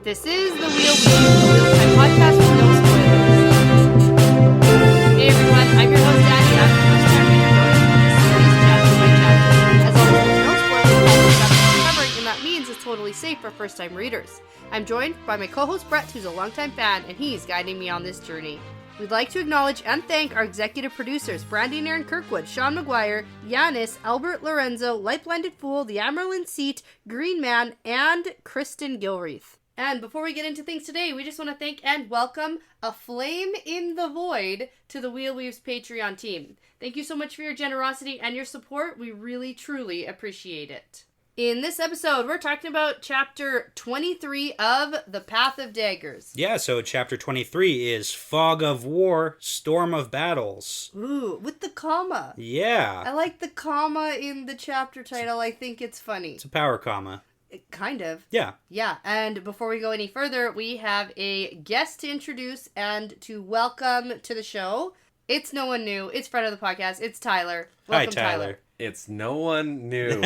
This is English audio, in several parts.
This is the Wheel Week, a Wartime podcast with no spoilers. Hey everyone, I'm your host Dani, and I'm the first time reader going through this series chapter by chapter. As always, there's no spoilers for the chapters we're covering, and that means it's totally safe for first-time readers. I'm joined by my co-host Brett, who's a longtime fan, and he's guiding me on this journey. We'd like to acknowledge and thank our executive producers, Brandy and Kirkwood, Sean McGuire, Yanis, Albert Lorenzo, LightBlindedFool, the Amyrlin Seat, Green Man, and Kristen Gilreath. And before we get into things today, we just want to thank and welcome A Flame in the Void to the Wheel Weaves Patreon team. Thank you so much for your generosity and your support. We really, truly appreciate it. In this episode, we're talking about Chapter 23 of The Path of Daggers. Yeah, so Chapter 23 is Fog of War, Storm of Battles. Ooh, with the comma. Yeah. I like the comma in the chapter title. I think it's funny. It's a power comma. Kind of. Yeah. Yeah, and before we go any further, we have a guest to introduce and to welcome to the show. It's no one new. It's friend of the podcast. It's Tyler. Welcome, Hi, Tyler. It's no one new.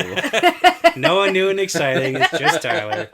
No one new and exciting. It's just Tyler.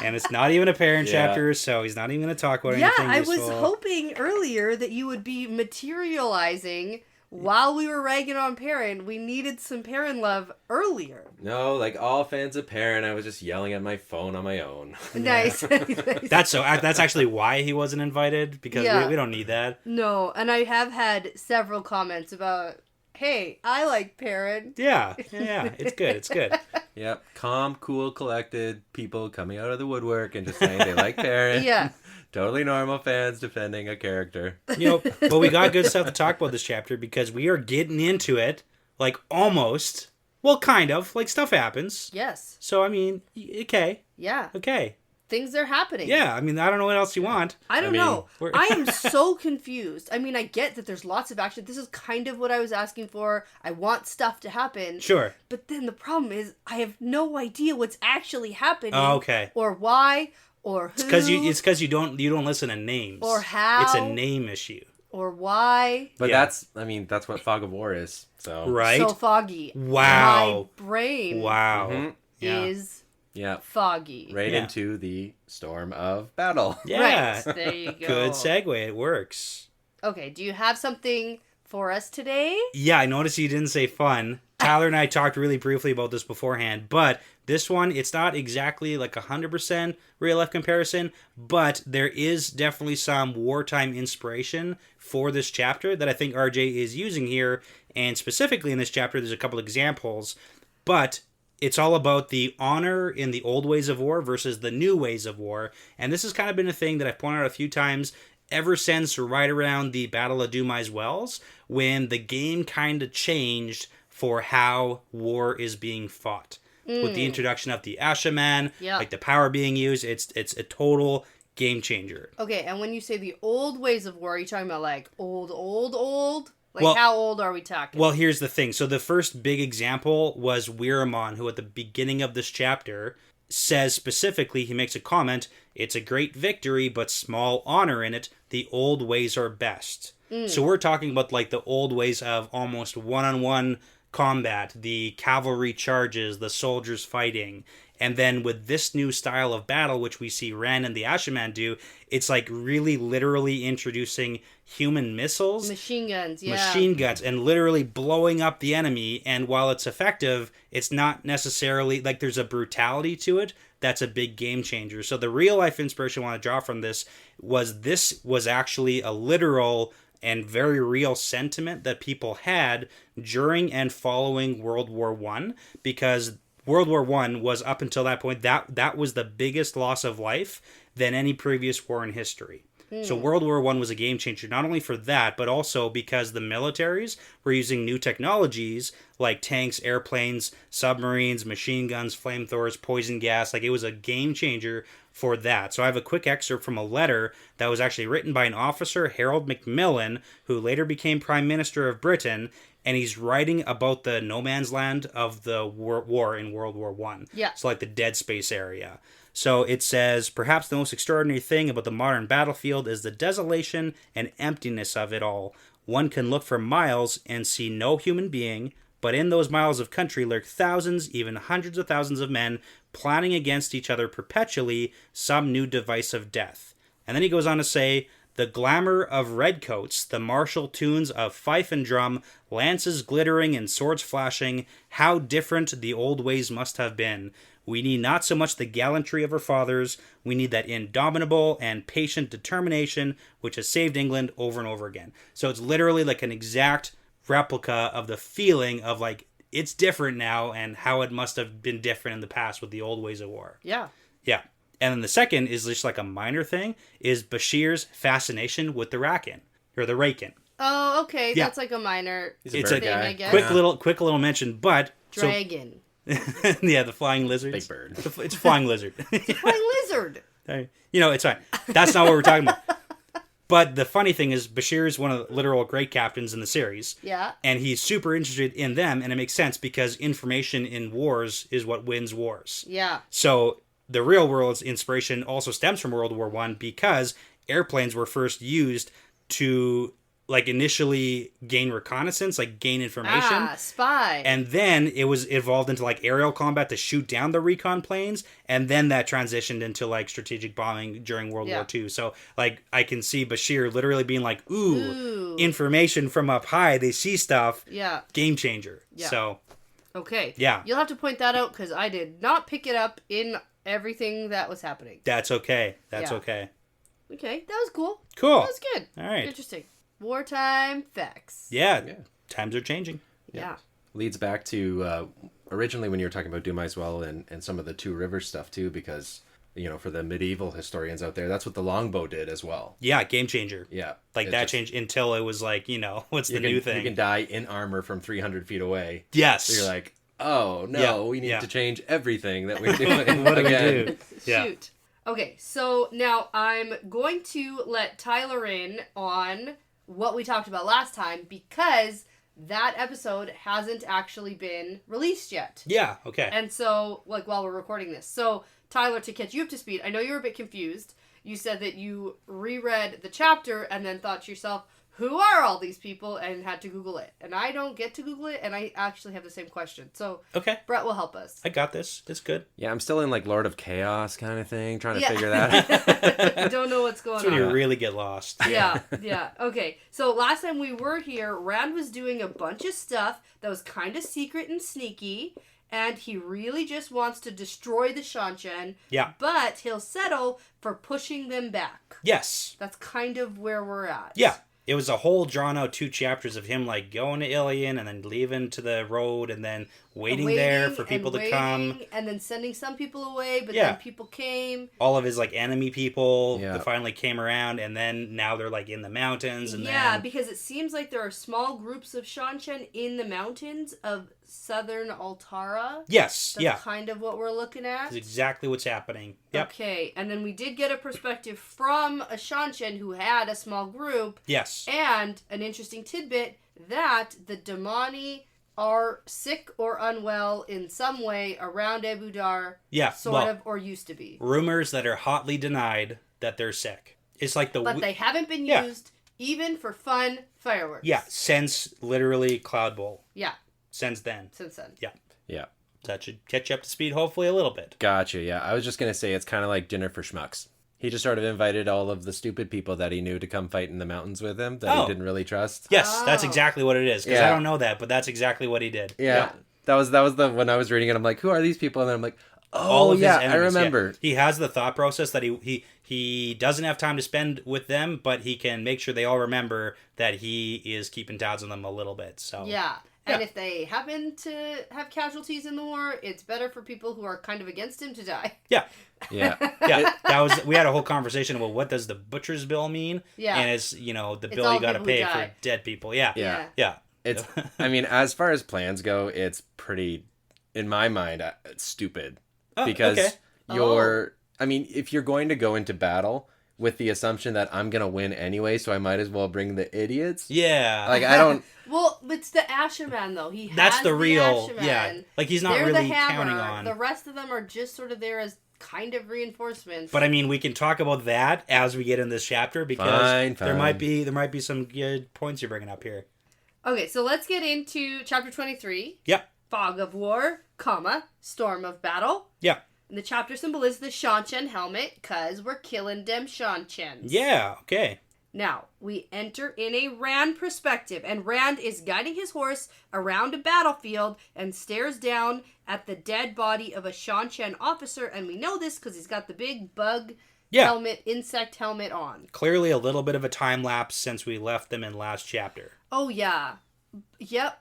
And it's not even a parent chapter, so he's not even going to talk about anything I useful. was hoping earlier that you would be materializing while we were ragging on Perrin. We needed some Perrin love earlier. No, like all fans of Perrin, I was just yelling at my phone on my own. Nice. That's actually why he wasn't invited, because we don't need that. No, and I have had several comments about, hey, I like Perrin. Yeah, it's good, it's good. Yep, calm, cool, collected people coming out of the woodwork and just saying they like Perrin. Yeah. Totally normal fans defending a character. But we got good stuff to talk about this chapter because we are getting into it, like almost, well, kind of, like stuff happens. Yes. So, I mean, okay. Yeah. Okay. Things are happening. Yeah, I mean, I don't know what else you want. I don't know. we're- I am so confused. I mean, I get that there's lots of action. This is kind of what I was asking for. I want stuff to happen. Sure. But then the problem is I have no idea what's actually happening. Oh, okay. Or why, or who. It's because you don't listen to names. Or how. It's a name issue. Or why. But Yeah. that's what Fog of War is. So Right? So foggy. Wow. My brain Wow. Mhm. Yeah. is yeah, foggy. right Yeah. into the storm of battle. Yeah. Right. There you go. Good segue. It works. Okay, do you have something for us today? Yeah, I noticed you didn't say fun. Tyler and I talked really briefly about this beforehand, but this one, it's not exactly like 100% real-life comparison, but there is definitely some wartime inspiration for this chapter that I think RJ is using here, and specifically in this chapter, there's a couple examples, but it's all about the honor in the old ways of war versus the new ways of war, and this has kind of been a thing that I've pointed out a few times ever since right around the Battle of Dumai's Wells, when the game kind of changed for how war is being fought. With the introduction of the Ashaman, like the power being used, it's a total game changer. Okay, and when you say the old ways of war, are you talking about like old? Like Well- how old are we talking? Well, here's the thing. So the first big example was Weiramon, who at the beginning of this chapter says specifically, he makes a comment, it's a great victory, but small honor in it. The old ways are best. So we're talking about like the old ways of almost one-on-one combat, the cavalry charges, the soldiers fighting. And then with this new style of battle, which we see Ren and the Ashaman do, it's like really literally introducing human missiles. Machine guns, yeah. Machine guns, and literally blowing up the enemy. And while it's effective, it's not necessarily, like, there's a brutality to it that's a big game changer. So the real life inspiration I want to draw from this was actually a literal and very real sentiment that people had during and following World War I, because World War I was, up until that point, that was the biggest loss of life than any previous war in history. So World War I was a game changer, not only for that, but also because the militaries were using new technologies like tanks, airplanes, submarines, machine guns, flamethrowers, poison gas. Like, it was a game changer for that. So I have a quick excerpt from a letter that was actually written by an officer, Harold Macmillan, who later became Prime Minister of Britain, and he's writing about the no man's land of the war in World War I. Yeah. So like the dead space area. So it says, perhaps the most extraordinary thing about the modern battlefield is the desolation and emptiness of it all. One can look for miles and see no human being, but in those miles of country lurk thousands, even hundreds of thousands of men, planning against each other perpetually some new device of death. And then he goes on to say, the glamour of redcoats, the martial tunes of fife and drum, lances glittering and swords flashing, how different the old ways must have been. We need not so much the gallantry of our fathers, we need that indomitable and patient determination which has saved England over and over again. So it's literally like an exact replica of the feeling of like, it's different now and how it must have been different in the past with the old ways of war. Yeah. Yeah. And then the second is just like a minor thing, is Bashir's fascination with the Raken, or the Raken. Oh, okay. Yeah. That's like a minor He's It's bird a guy. I guess. quick little mention, but... Dragon. Yeah, the flying lizards. Big bird. It's a flying lizard. Flying lizard. It's fine. That's not what we're talking about. But the funny thing is, Bashir is one of the literal great captains in the series. Yeah. And he's super interested in them, and it makes sense because information in wars is what wins wars. Yeah. So the real world's inspiration also stems from World War I because airplanes were first used to like initially gain reconnaissance, like gain information. Spy. And then it was evolved into like aerial combat to shoot down the recon planes, and then that transitioned into like strategic bombing during World War II. So like I can see Bashir literally being like, ooh, information from up high, they see stuff. Yeah. Game changer. Yeah. So okay. Yeah. You'll have to point that out because I did not pick it up in everything that was happening. that's okay. Yeah. Okay. Okay, that was cool. Cool. That was good. All right. Interesting. Wartime facts. Yeah. Yeah. Times are changing. Yeah. Leads back to originally when you were talking about Doom as well and some of the Two Rivers stuff too, because for the medieval historians out there, that's what the longbow did as well. Yeah, game changer. Yeah, Like that changed until it was like, what's the new thing? You can die in armor from 300 feet away. Yes. So you're like, oh no, we need to change everything that we're doing. What do we again. do? Yeah. Shoot. Okay, so now I'm going to let Tyler in on what we talked about last time because that episode hasn't actually been released yet. Yeah, okay. And so, like, while we're recording this. So, Tyler, to catch you up to speed, I know you were a bit confused. You said that you reread the chapter and then thought to yourself, who are all these people? And had to Google it. And I don't get to Google it, and I actually have the same question. So, Okay. Brett will help us. I got this. It's good. Yeah, I'm still in like Lord of Chaos kind of thing, trying to figure that out. Don't know what's going That's when on. you really get lost. Yeah. Okay, so last time we were here, Rand was doing a bunch of stuff that was kind of secret and sneaky, and he really just wants to destroy the Seanchan. Yeah. But he'll settle for pushing them back. Yes. That's kind of where we're at. Yeah. It was a whole drawn out 2 chapters of him like going to Ilion and then leaving to the road and then waiting there for people to come. And then sending some people away, but Yeah. then people came. All of his like enemy people Yeah. that finally came around, and then now they're like in the mountains. And then... because it seems like there are small groups of Seanchan in the mountains of southern Altara. Yes. That's Yeah. kind of what we're looking at. That's exactly what's happening. Yep. Okay, and then we did get a perspective from a Seanchan who had a small group. Yes. And an interesting tidbit that the Damani are sick or unwell in some way around Abu Dar. Yeah. Sort of, or used to be. Rumors that are hotly denied that they're sick. It's like the... But they haven't been Yeah. used even for fun fireworks. Yeah. Since literally Cloud Bowl. Yeah, Since then. since then. Yeah. Yeah. That should catch you up to speed, hopefully, a little bit. Gotcha, yeah. I was just going to say it's kind of like dinner for schmucks. He just sort of invited all of the stupid people that he knew to come fight in the mountains with him that he didn't really trust. Yes, that's Oh. exactly what it is. Because Yeah. I don't know that, but that's exactly what he did. Yeah. That was the when I was reading it, I'm like, who are these people? And then I'm like, All oh of yeah, his I enemies, remember. Yeah. He has the thought process that he doesn't have time to spend with them, but he can make sure they all remember that he is keeping tabs on them a little bit. So Yeah. And Yeah. if they happen to have casualties in the war, it's better for people who are kind of against him to die. Yeah. Yeah. Yeah. We had a whole conversation about what does the butcher's bill mean? Yeah. And it's, the all bill you got to people who pay die. for dead people. Yeah. Yeah. Yeah. It's, I mean, as far as plans go, it's pretty, in my mind, it's stupid. Oh, Because okay. I mean, if you're going to go into battle with the assumption that I'm going to win anyway, so I might as well bring the idiots. Yeah. Like, I don't, Well, it's the Asherman, though. He has That's the real, Asherman. yeah. Like, he's not They're really the hammer. counting on. The rest of them are just sort of there as kind of reinforcements. But I mean, we can talk about that as we get in this chapter because Fine. there might be some good points you're bringing up here. Okay, so let's get into chapter 23. Yep. Fog of War, Storm of Battle. Yeah. And the chapter symbol is the Seanchan helmet, because we're killing them Seanchans. Yeah, okay. Now, we enter in a Rand perspective, and Rand is guiding his horse around a battlefield and stares down at the dead body of a Seanchan officer, and we know this because he's got the big bug helmet, insect helmet on. Clearly a little bit of a time lapse since we left them in last chapter. Oh, yeah. Yep.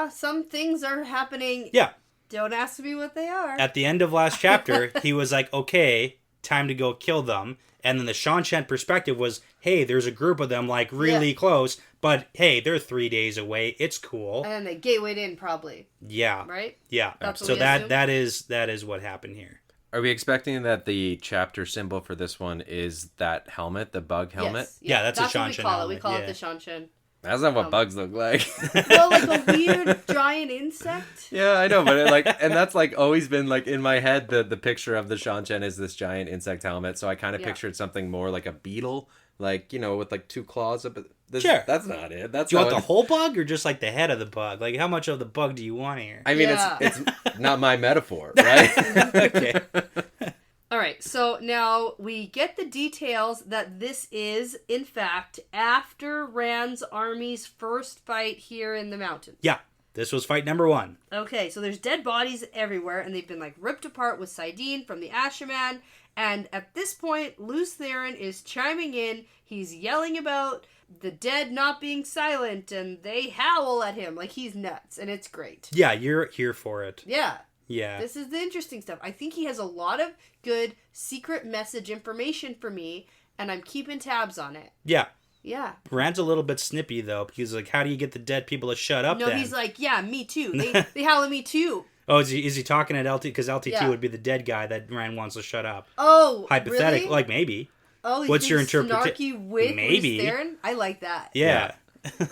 Some things are happening. Yeah. Don't ask me what they are. At the end of last chapter, he was like, okay, time to go kill them. And then the Seanchan perspective was, hey, there's a group of them, like, really close, but, hey, they're 3 days away. It's cool. And they gatewayed in, probably. Yeah. Right? Yeah. That's what so we that is what happened here. Are we expecting that the chapter symbol for this one is that helmet, the bug helmet? Yes. Yeah, that's a what we Seanchan call it. helmet, We call yeah. it the Seanchan. That's not what bugs look like. Well, like a weird giant insect. Yeah, I know, but and that's like always been like in my head. The picture of the Seanchan is this giant insect helmet, so I kind of pictured something more like a beetle, like with like 2 claws. But Sure, that's not it. That's do you want the whole bug or just like the head of the bug? Like, how much of the bug do you want here? I mean, it's not my metaphor, right? Okay. All right, so now we get the details that this is, in fact, after Rand's army's first fight here in the mountains. Yeah, this was fight number 1. Okay, so there's dead bodies everywhere, and they've been, like, ripped apart with Sidene from the Asherman, and at this point, Luce Theron is chiming in. He's yelling about the dead not being silent, and they howl at him like he's nuts, and it's great. Yeah, you're here for it. Yeah. Yeah. This is the interesting stuff. I think he has a lot of good secret message information for me, and I'm keeping tabs on it. Yeah. Yeah. Rand's a little bit snippy, though, because, like, how do you get the dead people to shut up No, then? he's like, yeah, me too. They howl at me too. Oh, is he talking at LT? Because LT2 Yeah. would be the dead guy that Rand wants to shut up. Oh, Hypothetically, really? like, maybe. Oh, What's your interpretation? Snarky with Maybe. Luce Theron? I like that. Yeah.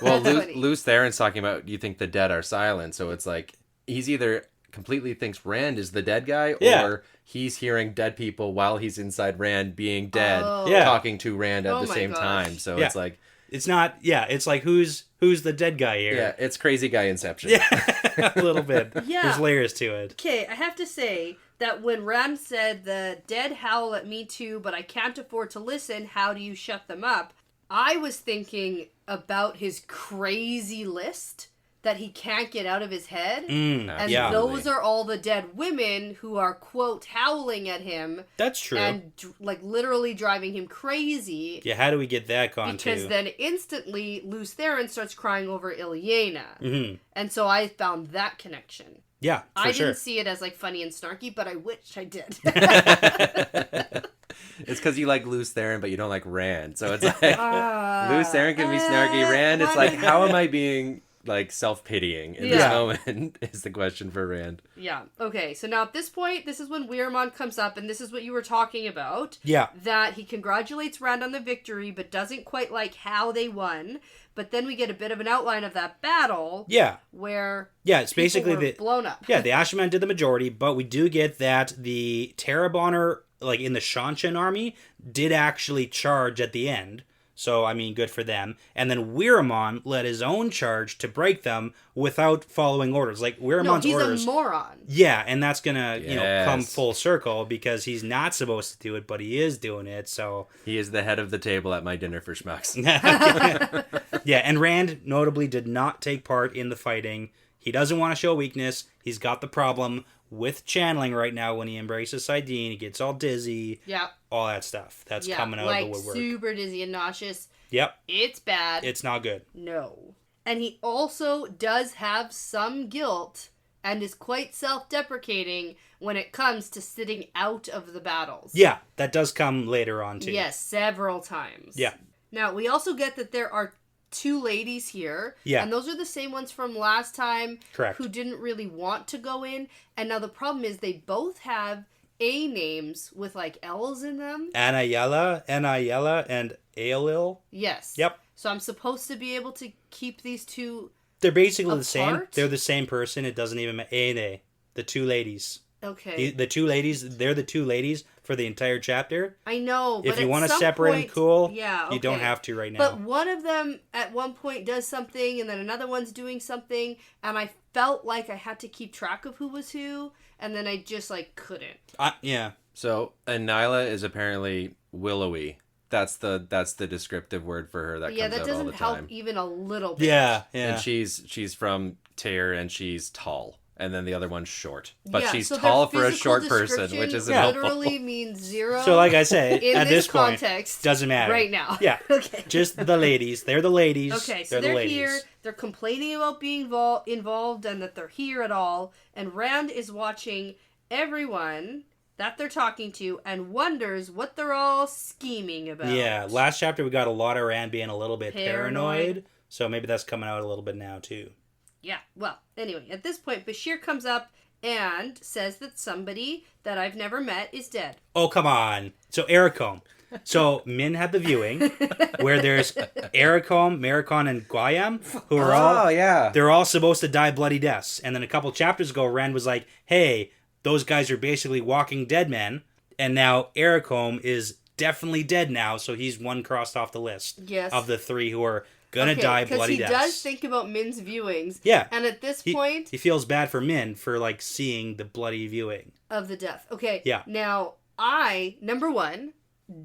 Well, That's funny. Luce Theron's talking about you think the dead are silent, so it's like he's either completely thinks Rand is the dead guy, or he's hearing dead people while he's inside Rand being dead, talking to Rand at the same time. So it's like it's not. Yeah, it's like who's the dead guy here? Yeah, it's crazy guy Inception. Yeah, a little bit. Yeah. There's layers to it. Okay, I have to say that when Rand said the dead howl at me too, but I can't afford to listen, how do you shut them up? I was thinking about his crazy list that he can't get out of his head. And those are all the dead women who are, quote, howling at him. That's true. And, like, literally driving him crazy. Yeah, how do we get that gone, Because too? then instantly, Luce Theron starts crying over Ilyena. Mm-hmm. And so I found that connection. Yeah, I sure. didn't see it as, like, funny and snarky, but I wish I did. It's because you like Luce Theron, but you don't like Rand. So it's like, Luce Theron can be snarky. Rand, it's like, how am I being, like, self-pitying in this moment is the question for Rand. Yeah. Okay, so now at this point, this is when Weirmon comes up, and this is what you were talking about. Yeah. That he congratulates Rand on the victory, but doesn't quite like how they won. But then we get a bit of an outline of that battle. Yeah. Where it's basically were blown up. Yeah, the Asherman did the majority, but we do get that the Terrabonner, like in the Seanchan army, did actually charge at the end. So, I mean, good for them. And then Weirmon led his own charge to break them without following orders. Like, Weirmon's he's orders... a moron. Yeah, and that's gonna, come full circle because he's not supposed to do it, but he is doing it, so... He is the head of the table at my dinner for schmucks. Yeah, and Rand notably did not take part in the fighting. He doesn't want to show weakness. He's got the problem with channeling right now when he embraces Sidene. He gets all dizzy. Yeah. All that stuff. That's coming out of the woodwork. Super dizzy and nauseous. Yep. It's bad. It's not good. No. And he also does have some guilt and is quite self-deprecating when it comes to sitting out of the battles. Yeah, that does come later on, too. Yes, several times. Yeah. Now, we also get that there are 2 ladies here. Yeah. And those are the same ones from last time. Correct. Who didn't really want to go in. And now the problem is they both have A names with, like, L's in them. Anayela, and Aelil. Yes. Yep. So I'm supposed to be able to keep these 2 They're basically the same. apart? They're the same person. It doesn't even... The 2 ladies. Okay. The 2 ladies, they're the 2 ladies for the entire chapter. I know, but if you want to separate them, cool. Yeah, okay. You don't have to right now. But one of them at one point does something, and then another one's doing something, and I felt like I had to keep track of who was who, and then I just like couldn't. Yeah. So Nyla is apparently willowy. That's the descriptive word for her that comes that out all doesn't the time. help even a little bit. Yeah. And she's from Tyr, and she's tall. And then the other one's short. But she's so tall for a physical short person, which isn't literally helpful. means 0. So like I said, in at this point, context, doesn't matter. right now. Yeah. Okay. Just the ladies. They're the ladies. Okay, so they're here. They're complaining about being involved and that they're here at all. And Rand is watching everyone that they're talking to and wonders what they're all scheming about. Yeah, last chapter we got a lot of Rand being a little bit paranoid. So maybe that's coming out a little bit now too. Yeah, well, anyway, at this point, Bashir comes up and says that somebody that I've never met is dead. Oh, come on. So Ericombe. So Min had the viewing where there's Ericombe, Maricon, and Guayam, who are they're all supposed to die bloody deaths. And then a couple chapters ago, Rand was like, hey, those guys are basically walking dead men. And now Ericombe is definitely dead now, so he's one crossed off the list of the 3 who are gonna die bloody deaths. Because he does think about Min's viewings. Yeah. And at this point... He feels bad for Min for, like, seeing the bloody viewing. Of the death. Okay. Yeah. Now, I, number 1,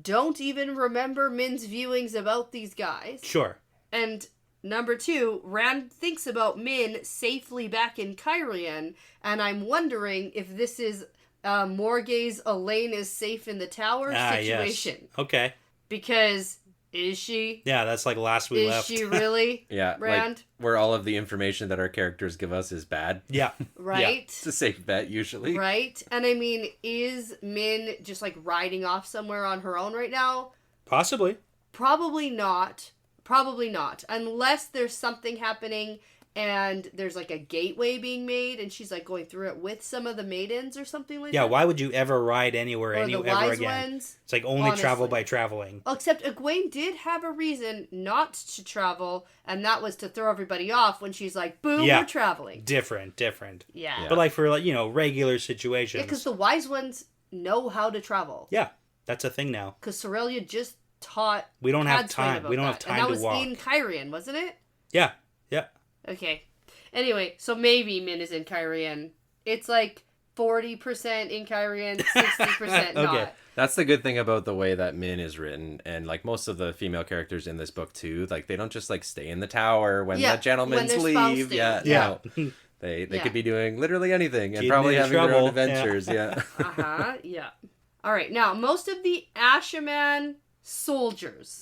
don't even remember Min's viewings about these guys. Sure. And number 2, Rand thinks about Min safely back in Cairhien, and I'm wondering if this is Morgay's Elaine is safe in the tower situation. Yes. Okay. Because... Is she? Yeah, that's like last we left. Is she really? Yeah, Rand? like where all of the information that our characters give us is bad. Yeah. Right? Yeah. It's a safe bet, usually. Right? And I mean, is Min just like riding off somewhere on her own right now? Possibly. Probably not. Probably not. Unless there's something happening and there's like a gateway being made and she's like going through it with some of the maidens or something like that. Yeah, why would you ever ride anywhere or ever the wise again? Ones, it's like only travel by traveling. Well, except Egwene did have a reason not to travel, and that was to throw everybody off when she's like, boom, we're traveling. Different. Yeah. But like for, like, you know, regular situations. Yeah, because the wise ones know how to travel. Yeah, that's a thing now. Because Sorelia just taught We don't have time. We don't have time to walk. And that was in Cairhien, wasn't it? Yeah. Okay. Anyway, so maybe Min is in Cairhien. It's like 40% in Cairhien, 60% not. Okay. That's the good thing about the way that Min is written, and like most of the female characters in this book too. Like they don't just like stay in the tower when the gentlemen's leave. Yeah. No. They could be doing literally anything and probably having their own adventures. Yeah. Yeah. All right. Now, most of the Ashaman soldiers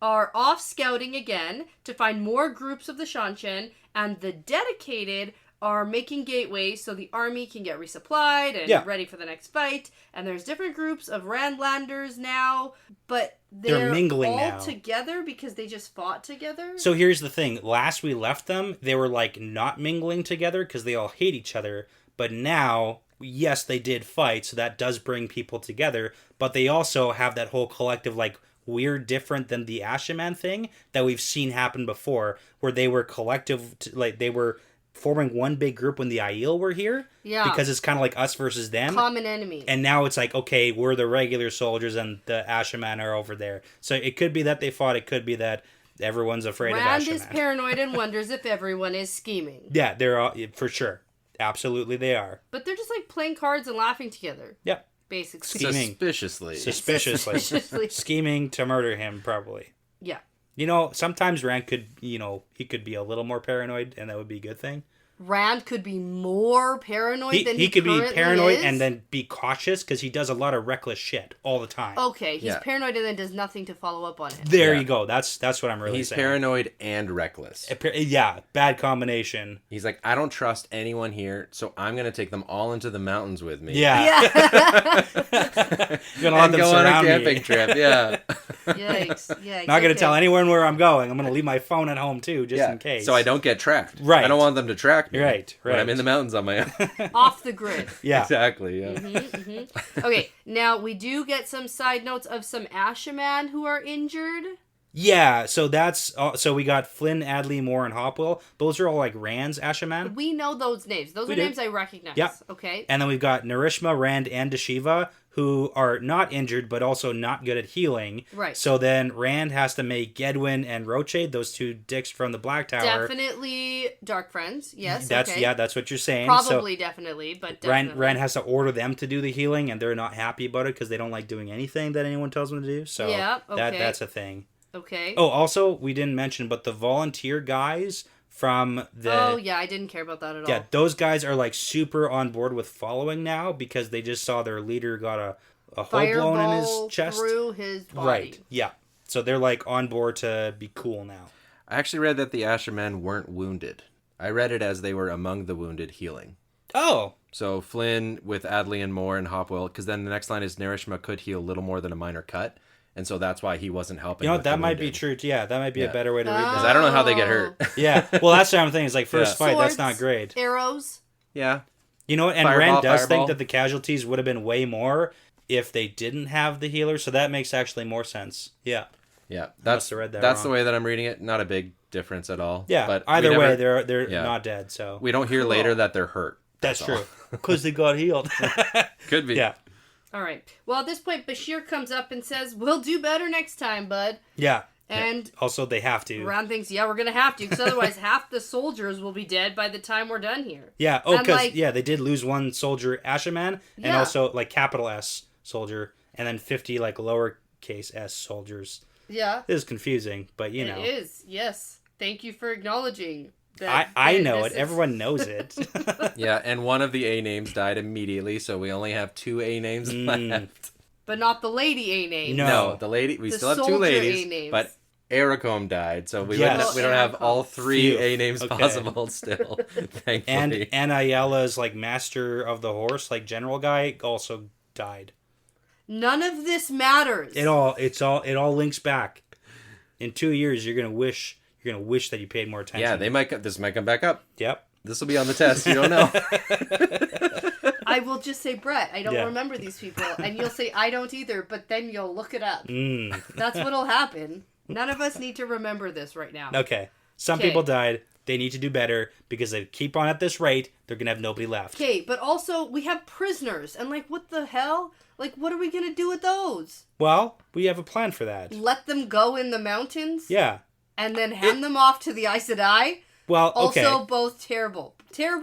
are off scouting again to find more groups of the Seanchan, and the dedicated are making gateways so the army can get resupplied and ready for the next fight. And there's different groups of Randlanders now, but they're mingling all now together because they just fought together. So here's the thing. Last we left them, they were like not mingling together because they all hate each other. But now, yes, they did fight, so that does bring people together. But they also have that whole collective, like, weird, different than the Ashaman thing that we've seen happen before, where they were collective, like they were forming one big group when the Aiel were here. Yeah. Because it's kind of like us versus them. Common enemy. And now it's like, okay, we're the regular soldiers and the Ashaman are over there. So it could be that they fought. It could be that everyone's afraid of Ashaman. Rand is paranoid and wonders if everyone is scheming. Yeah, they're all, for sure. Absolutely they are. But they're just like playing cards and laughing together. Yep. Basically. Scheming. Suspiciously. Scheming to murder him, probably. Yeah. You know, sometimes Rand could, he could be a little more paranoid, and that would be a good thing. Rand could be more paranoid than he could be paranoid is. and then be cautious because he does a lot of reckless shit all the time. Okay, he's paranoid and then does nothing to follow up on it. There you go. That's what I'm really saying. He's paranoid and reckless. Yeah, bad combination. He's like, I don't trust anyone here, so I'm going to take them all into the mountains with me. Yeah. You're going to go on a camping trip. Yeah. Yikes. Not going to tell anyone where I'm going. I'm going to leave my phone at home too, just in case. So I don't get tracked. Right. I don't want them to track me. Right. When I'm in the mountains on my own. Off the grid. Yeah. Exactly, yeah. Okay, now we do get some side notes of some Ashaman who are injured. Yeah, so so we got Flynn, Adley, Moore, and Hopwell. Those are all like Rand's Ashaman. We know those names. Those are names I recognize. Yeah. Okay. And then we've got Narishma, Rand, and Deshiva, who are not injured but also not good at healing. Right. So then Rand has to make Gedwyn and Roche, those two dicks from the Black Tower. Definitely dark friends. Yes. That's what you're saying. Probably, definitely, but definitely. Rand has to order them to do the healing, and they're not happy about it because they don't like doing anything that anyone tells them to do. So that's a thing. Okay. Oh, also, we didn't mention, but the volunteer guys from the... Oh, yeah, I didn't care about that at all. Yeah, those guys are, like, super on board with following now because they just saw their leader got a hole blown in his chest. Through his body. Right, yeah. So they're, like, on board to be cool now. I actually read that the Asher men weren't wounded. I read it as they were among the wounded healing. Oh! So Flynn with Adley and Moore and Hopwell, because then the next line is Narishma could heal little more than a minor cut. And so that's why he wasn't helping. You know, that might be true. Yeah, that might be a better way to read this. Because I don't know how they get hurt. Yeah, well, that's what I'm thinking. It's like, first fight, Swords, that's not great. Arrows. Yeah. You know what? And Rand does think that the casualties would have been way more if they didn't have the healer, so that makes actually more sense. Yeah. Yeah, that's the way that I'm reading it. Not a big difference at all. Yeah, but either way, they're not dead, so... We don't hear later that they're hurt. That's true. Because they got healed. Could be. Yeah. All right. Well, at this point, Bashir comes up and says, "We'll do better next time, bud." Yeah. And also, they have to. Rand thinks, yeah, we're going to have to, because otherwise half the soldiers will be dead by the time we're done here. Yeah. Oh, because, they did lose one soldier, Asherman, and also, like, capital S soldier, and then 50, like, lowercase s soldiers. Yeah. It is confusing, but, you know. It is, yes. Thank you for acknowledging I know it. Everyone knows it. Yeah, and one of the A names died immediately, so we only have 2 A names left. But not the lady A name. No, the lady. We still have 2 ladies, A-names. But Ericombe died, so we don't have all 3 A names possible still. Thankfully. And Ayala's like master of the horse, like general guy, also died. None of this matters. It all links back. In 2 years, you're gonna wish that you paid more attention. Yeah, this might come back up. Yep. This will be on the test. You don't know. I will just say, Brett, I don't remember these people. And you'll say, I don't either, but then you'll look it up. That's what'll happen. None of us need to remember this right now. Okay. Some people died. They need to do better because they keep on at this rate, they're going to have nobody left. Okay, but also we have prisoners. And like, what the hell? Like, what are we going to do with those? Well, we have a plan for that. Let them go in the mountains? Yeah. And then hand them off to the Aes Sedai? Well, okay. Also, both terrible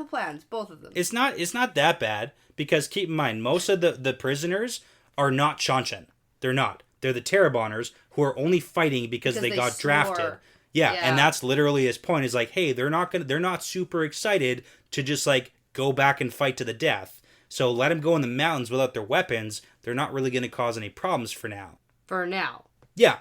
plans, both of them. It's not that bad because keep in mind, most of the prisoners are not Seanchan. They're not. They're the Terabonners who are only fighting because they got drafted. Yeah, and that's literally his point. Is like, hey, they're not super excited to just like go back and fight to the death. So let them go in the mountains without their weapons. They're not really going to cause any problems for now. For now. Yeah.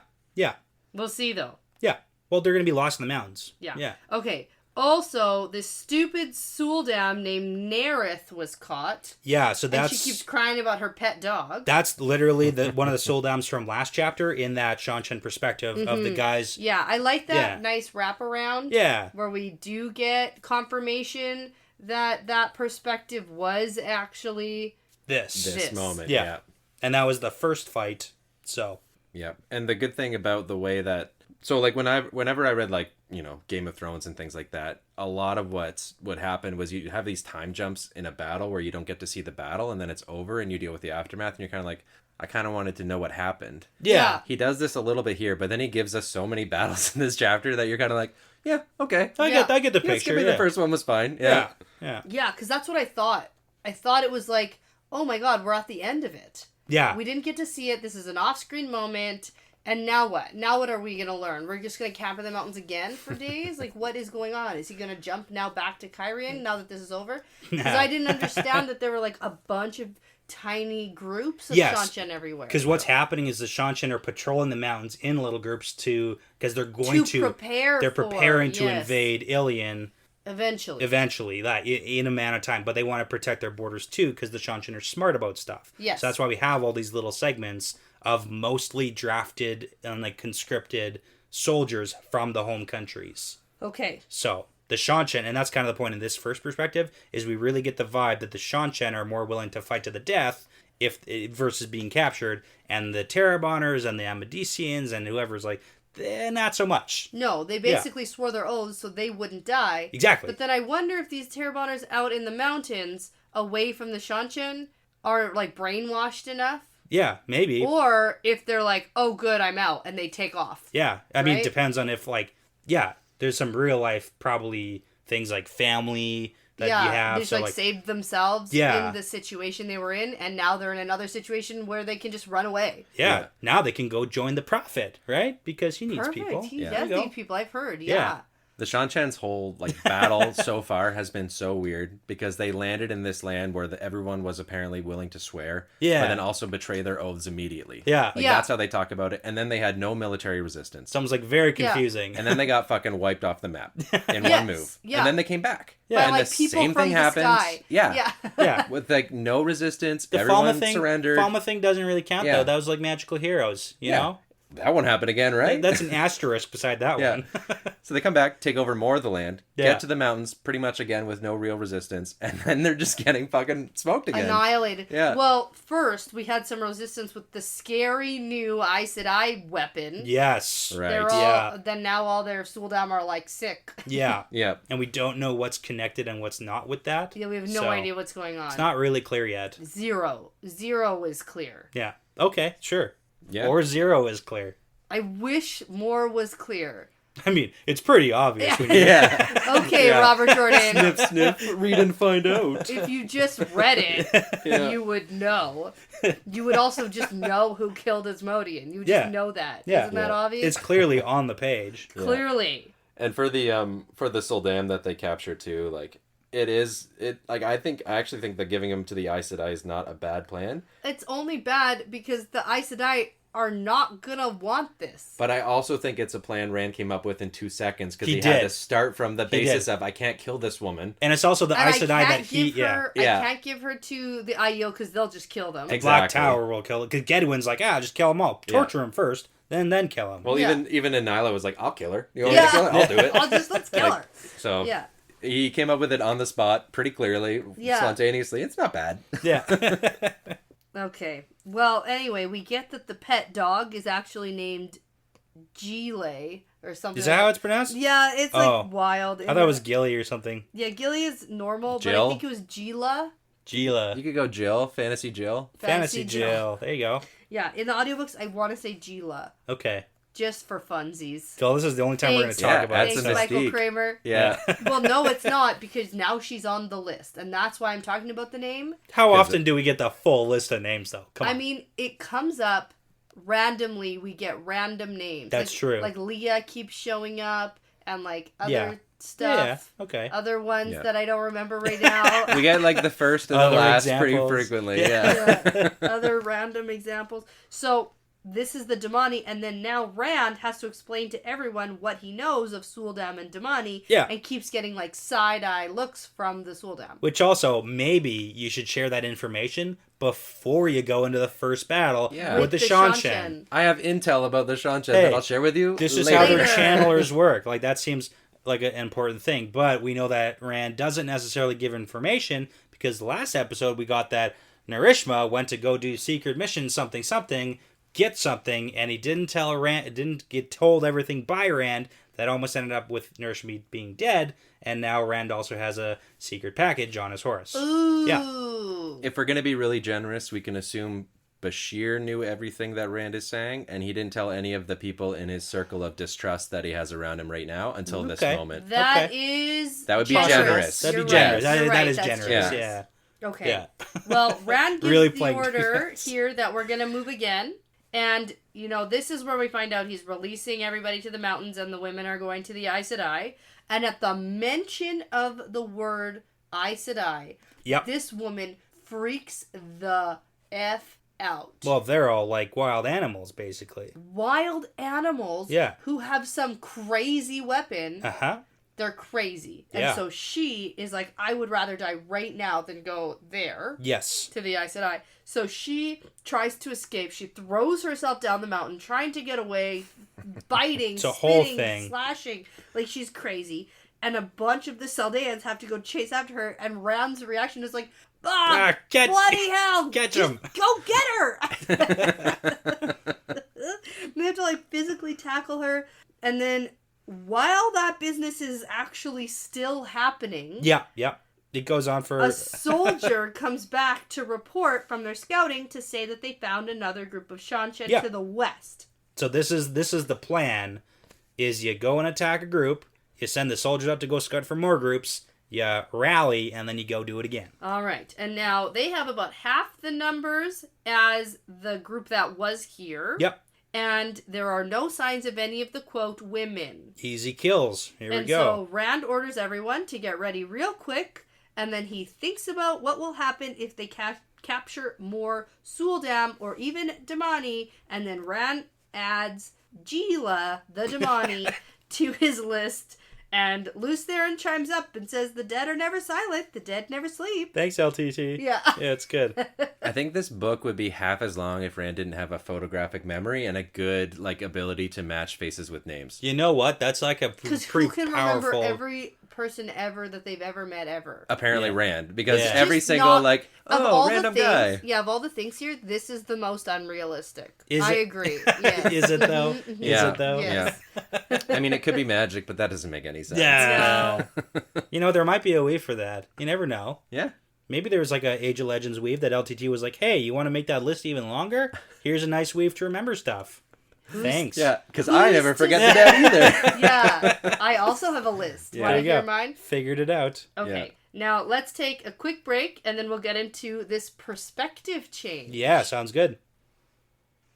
We'll see though. Yeah. Well, they're going to be lost in the mountains. Yeah. Okay. Also, this stupid Suldam named Nerith was caught. Yeah, so that's... And she keeps crying about her pet dog. That's literally one of the Suldams from last chapter in that Seanchan perspective of the guys... Yeah, I like that nice wraparound. Yeah. Where we do get confirmation that perspective was actually... This moment, yeah. And that was the first fight, so... Yeah, and the good thing about the way that... So, like, whenever I read, like, you know, Game of Thrones and things like that, a lot of what happened was you have these time jumps in a battle where you don't get to see the battle, and then it's over, and you deal with the aftermath, and you're kind of like, I kind of wanted to know what happened. Yeah. He does this a little bit here, but then he gives us so many battles in this chapter that you're kind of like, yeah, okay. I get the picture. Maybe the first one was fine. Yeah. Yeah, because that's what I thought. I thought it was like, oh my god, we're at the end of it. Yeah. We didn't get to see it. This is an off-screen moment. And now what? Now what are we going to learn? We're just going to camp in the mountains again for days? Like, what is going on? Is he going to jump now back to Kyrian now that this is over? Because I didn't understand that there were, like, a bunch of tiny groups of Seanchan everywhere. Because what's happening is the Seanchan are patrolling the mountains in little groups because they're going to... They're preparing to invade Ilion. Eventually, that in a amount of time. But they want to protect their borders, too, because the Seanchan are smart about stuff. Yes. So that's why we have all these little segments of mostly drafted and like conscripted soldiers from the home countries. Okay. So the Seanchan, and that's kind of the point in this first perspective, is we really get the vibe that the Seanchan are more willing to fight to the death versus being captured, and the Terabonners and the Amadisians and whoever's like, not so much. No, they basically swore their oaths so they wouldn't die. Exactly. But then I wonder if these Terabonners out in the mountains, away from the Seanchan, are like brainwashed enough. Yeah, maybe. Or if they're like, oh, good, I'm out, and they take off. Yeah, I mean, it depends on if, like, there's some real life, probably, things like family that you have. They just, so, like, saved themselves in the situation they were in, and now they're in another situation where they can just run away. Yeah, now they can go join the Prophet, right? Because he needs people. He does need people, I've heard, yeah. The Seanchan's whole like battle so far has been so weird because they landed in this land where everyone was apparently willing to swear, but then also betray their oaths immediately. Yeah, that's how they talk about it. And then they had no military resistance. Sounds like very confusing. And then they got fucking wiped off the map in one move. Yeah. And then they came back. Yeah, and like the people same from thing the happened. sky. Yeah, with like no resistance. The Everyone surrendered. Falma thing doesn't really count though. That was like magical heroes, you know. That won't happen again, right? That's an asterisk beside that one. So they come back, take over more of the land, get to the mountains pretty much again with no real resistance, and then they're just getting fucking smoked again. Annihilated. Yeah. Well, first, we had some resistance with the scary new Aes Sedai weapon. Yes. Right. Then now all their Suldam are, like, sick. Yeah. Yeah. And we don't know what's connected and what's not with that. Yeah, we have no idea what's going on. It's not really clear yet. Zero is clear. Yeah. Okay, sure. Yeah. Or 0 is clear. I wish more was clear. I mean, it's pretty obvious. When Okay, Robert Jordan. Snip, snip, read and find out. If you just read it, you would know. You would also just know who killed Asmodean. You would just know that. Isn't that obvious? It's clearly on the page. Clearly. And for the Suldam that they capture too, like I actually think that giving him to the Aes Sedai is not a bad plan. It's only bad because the Aes Sedai are not gonna want this. But I also think it's a plan Rand came up with in 2 seconds because he had to start from the basis of I can't kill this woman. And it's also the Aes Sedai that I can't give her to the Aiel because they'll just kill them. Exactly. Black Tower will kill it. Because Gedwin's like, just kill them all. Torture him first, then kill him. Well, even Nyla was like, I'll kill her. You want me to kill her? I'll do it. Let's kill her. So he came up with it on the spot pretty clearly, spontaneously. It's not bad. Yeah. Okay. Well, anyway, we get that the pet dog is actually named Gile or something. Is that how it's pronounced? Yeah, it's like wild. I thought it was Gilly or something. Yeah, Gilly is normal, Jill? but I think it was Gila. Gila. You could go Jill, Fantasy Jill. Fantasy Jill. There you go. Yeah, in the audiobooks, I want to say Gila. Okay. Just for funsies. Phil, this is the only time we're going to talk about it. Thanks, Michael Kramer. Yeah. Well, no, it's not, because now she's on the list, and that's why I'm talking about the name. How often do we get the full list of names, though? Come on. I mean, it comes up randomly. We get random names. That's true. Like Leah keeps showing up, and like other stuff. Yeah. Okay. Other ones that I don't remember right now. We get like the first and the last examples. pretty frequently. Other random examples. So this is the Damani, and then now Rand has to explain to everyone what he knows of Suldam and Damani, and keeps getting like side-eye looks from the Suldam. Which also, maybe you should share that information before you go into the first battle with the Seanchan. I have intel about the Seanchan that I'll share with you This is later. how their channelers work. Like, that seems like an important thing. But we know that Rand doesn't necessarily give information, because the last episode we got that Narishma went to go do secret mission something, get something, and he didn't tell Rand, didn't get told everything by Rand. That almost ended up with Narishma being dead, and now Rand also has a secret package on his horse. Ooh. Yeah. If we're going to be really generous, we can assume Bashir knew everything that Rand is saying, and he didn't tell any of the people in his circle of distrust that he has around him right now until this moment. That would be generous. That'd be generous. Right. That is generous, yeah. Okay. Yeah. Well, Rand gives Really the order here that we're going to move again. And, you know, this is where we find out he's releasing everybody to the mountains and the women are going to the Aes Sedai. And at the mention of the word Aes Sedai, this woman freaks the F out. Well, they're all like wild animals, basically. Wild animals who have some crazy weapon. Uh-huh. They're crazy. And so she is like, I would rather die right now than go there. Yes. To the Aes Sedai. So she tries to escape. She throws herself down the mountain, trying to get away, biting, it's a whole spitting, thing. slashing. Like, she's crazy. And a bunch of the Saldeans have to go chase after her. And Rand's reaction is like, bloody hell! Catch him! Go get her! They have to, like, physically tackle her. And then, while that business is actually still happening... it goes on for... A soldier comes back to report from their scouting to say that they found another group of Seanchan to the west. So this is the plan, is you go and attack a group, you send the soldiers out to go scout for more groups, you rally, and then you go do it again. All right. And now they have about half the numbers as the group that was here. Yep. And there are no signs of any of the, quote, women. Easy kills. Here we go. And so Rand orders everyone to get ready real quick, and then he thinks about what will happen if they capture more Suldam or even Damani, and then Rand adds Gila, the Damani, to his list. And Luce Theron chimes up and says, the dead are never silent, the dead never sleep. Thanks, LTT. Yeah. Yeah, it's good. I think this book would be half as long if Rand didn't have a photographic memory and a good ability to match faces with names. You know what? That's like a pretty powerful... Because who can remember every person ever that they've ever met ever? Apparently Rand. Because Yeah. every Just single, not- random guy. Yeah, of all the things here, this is the most unrealistic. Is I it? agree. Yes. Is it, though? Mhm, mhm. Is it, though? Yes. Yeah. I mean, it could be magic, but that doesn't make any sense. Yeah. You know, there might be a weave for that. You never know. Yeah. Maybe there was like a Age of Legends weave that LTT was like, hey, you want to make that list even longer? Here's a nice weave to remember stuff. Thanks. Yeah, because I never forget the dead either. Yeah. I also have a list. Yeah. Want There to you hear go. mine? Figured it out. Okay. Now, let's take a quick break, and then we'll get into this perspective change. Yeah, sounds good.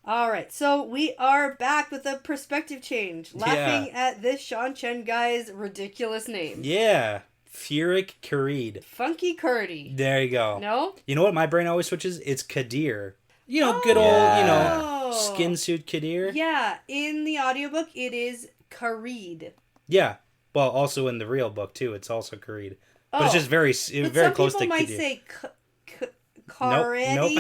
All right, so we are back with a perspective change, laughing at this Seanchan guy's ridiculous name. Yeah. Furyk Kareed. Funky Curdy. There you go. No? You know what my brain always switches? It's Kadir. You know, good old, skin suit Kadir. Yeah, in the audiobook, it is Kareed. Yeah. Well, also in the real book, too, it's also Kareed. But it's just very close to Kadir. Some people might say Karedi. Nope.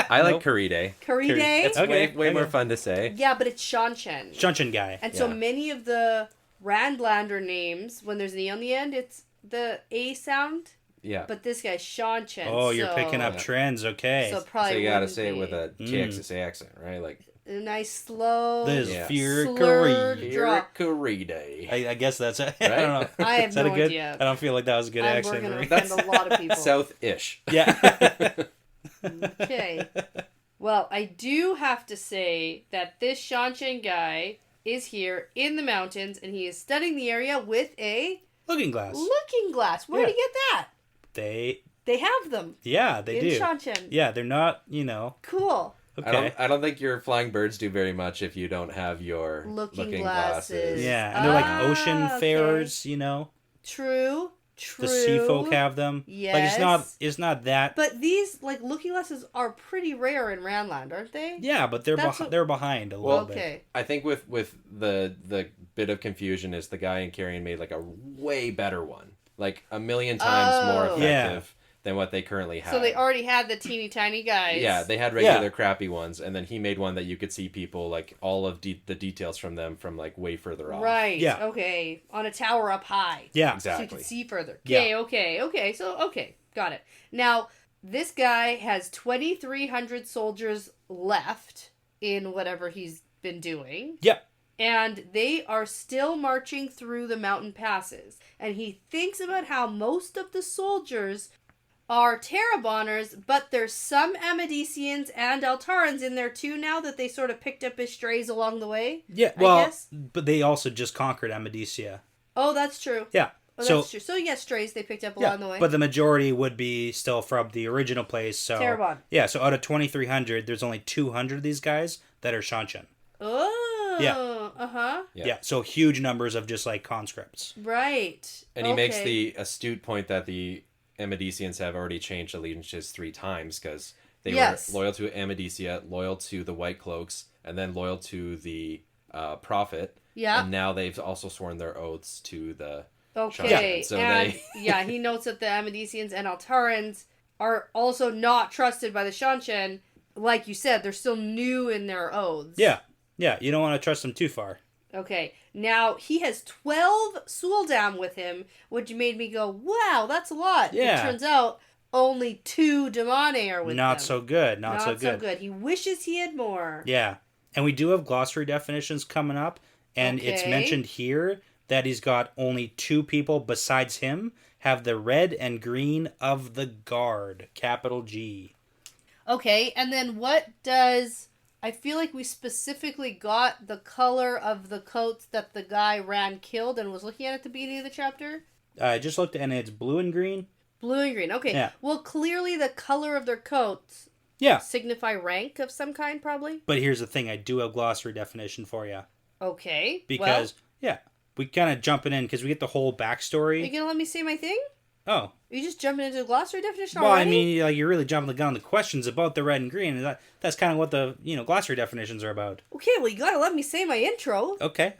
I like Karide. Karide. It's way more fun to say. Yeah, but it's Seanchan. Seanchan guy. And so many of the Randlander names, when there's an E on the end, it's the A sound. Yeah. But this guy's Seanchan. Oh, you're picking up trends. Okay. So probably So you gotta wouldn't say it be. with a TXS accent, right? Like A nice slow. This is Furyk slurred Kareed. drop. Karide. I guess that's it. I don't know. I have Is that no a good? idea. I don't feel like that was a good I'm accent. going for to me. offend a lot of people. South-ish. Yeah. Okay. Well, I do have to say that this Seanchan guy is here in the mountains, and he is studying the area with a Looking glass. looking glass. Where'd he get that? They have them. Yeah, they in do. Seanchan. Yeah, they're not, Cool. okay. I don't think your flying birds do very much if you don't have your Looking glasses. Yeah, and they're like ocean okay. farers, True. The sea folk have them. Yes. Like it's not that. But these looking glasses are pretty rare in Randland, aren't they? Yeah, but they're they're behind a little bit. Okay. I think with the bit of confusion is the guy in Carrion made like a way better one, like a million times more effective than what they currently have. So they already had the teeny tiny guys. Yeah, they had regular crappy ones, and then he made one that you could see people like all of the details from them from like way further off. Right. Yeah. Okay. On a tower up high. Yeah. So you Exactly. can see further. Yeah. Okay. So, got it. Now, this guy has 2,300 soldiers left in whatever he's been doing. Yep. And they are still marching through the mountain passes. And he thinks about how most of the soldiers are Terrabonners, but there's some Amedicians and Altarans in there too now that they sort of picked up as strays along the way. Yeah. I Well, guess. but they also just conquered Amedicia. Oh, that's true. Yeah. Oh, that's true. So, yes, strays they picked up along the way. But the majority would be still from the original place. So Terrabon. Yeah. So out of 2,300, there's only 200 of these guys that are Seanchan. Oh. Yeah. Uh-huh. Yeah. So huge numbers of just like conscripts. Right. And he makes the astute point that the Amedicians have already changed allegiances 3 times because they were loyal to Amedicia, loyal to the White Cloaks, and then loyal to the Prophet. Yeah. And now they've also sworn their oaths to the Okay. Seanchan. So and he notes that the Amedicians and Altarans are also not trusted by the Seanchan. Like you said, they're still new in their oaths. Yeah. Yeah. You don't want to trust them too far. Okay, now he has 12 Suldam with him, which made me go, wow, that's a lot. Yeah. It turns out only 2 Damane are with him. Not so good. Not so good. He wishes he had more. Yeah. And we do have glossary definitions coming up. And it's mentioned here that he's got only 2 people besides him have the red and green of the guard, capital G. Okay, and then what does... I feel like we specifically got the color of the coats that the guy Rand killed and was looking at the beginning of the chapter. I just looked and it's blue and green. Blue and green, okay. Yeah. Well, clearly the color of their coats signify rank of some kind, probably. But here's the thing, I do have glossary definition for you. Okay. Because, we kind of jumping in because we get the whole backstory. Are you going to let me say my thing? Oh. Are you just jumping into the glossary definition already? Well, I mean, like, you're really jumping the gun on the questions about the red and green. And that's kind of what the, glossary definitions are about. Okay, well, you got to let me say my intro. Okay.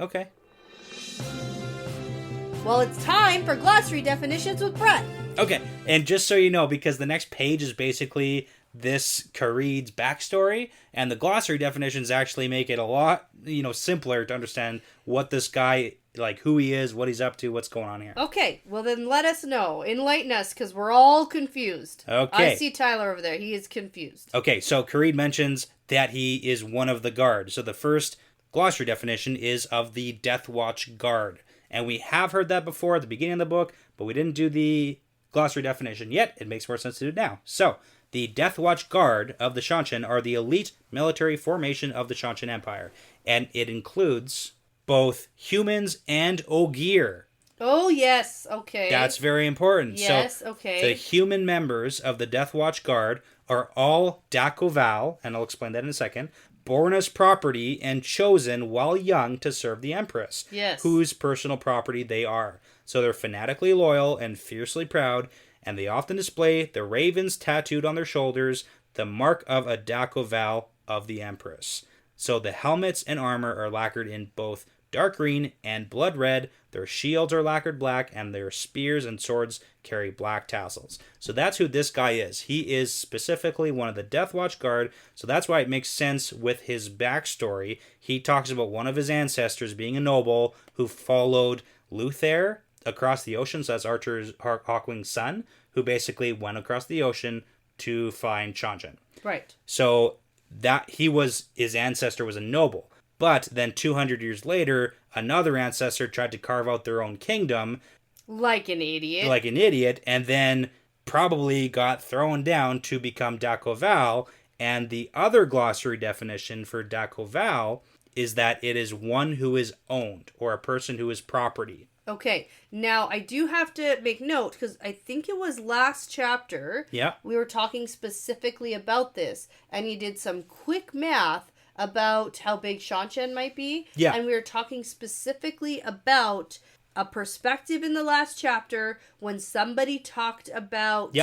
Well, it's time for glossary definitions with Brett. Okay, and just so you know, because the next page is basically this Khareed's backstory, and the glossary definitions actually make it a lot, simpler to understand what this guy, like, who he is, what he's up to, what's going on here. Okay, well then let us know. Enlighten us, because we're all confused. Okay. I see Tyler over there. He is confused. Okay, so Khareed mentions that he is one of the guard. So the first glossary definition is of the Death Watch Guard. And we have heard that before at the beginning of the book, but we didn't do the glossary definition yet. It makes more sense to do it now. So, the Death Watch Guard of the Seanchan are the elite military formation of the Seanchan Empire. And it includes both humans and Ogier. Oh, yes. Okay. That's very important. Yes, okay. The human members of the Death Watch Guard are all Dakoval, and I'll explain that in a second, born as property and chosen while young to serve the Empress, whose personal property they are. So they're fanatically loyal and fiercely proud, and they often display the ravens tattooed on their shoulders, the mark of a Dakoval of the Empress. So the helmets and armor are lacquered in both dark green and blood red. Their shields are lacquered black, and their spears and swords carry black tassels. So that's who this guy is. He is specifically one of the Death Watch Guard, so that's why it makes sense with his backstory. He talks about one of his ancestors being a noble who followed Luther across the ocean, so that's Archer's Hawkwing's son, who basically went across the ocean to find Seanchan. Right. So that his ancestor was a noble. But then 200 years later, another ancestor tried to carve out their own kingdom. Like an idiot. And then probably got thrown down to become Dakoval. And the other glossary definition for Dakoval is that it is one who is owned, or a person who is property. Okay, now I do have to make note, because I think it was last chapter, we were talking specifically about this, and you did some quick math about how big Seanchan might be. Yeah. And we were talking specifically about a perspective in the last chapter when somebody talked about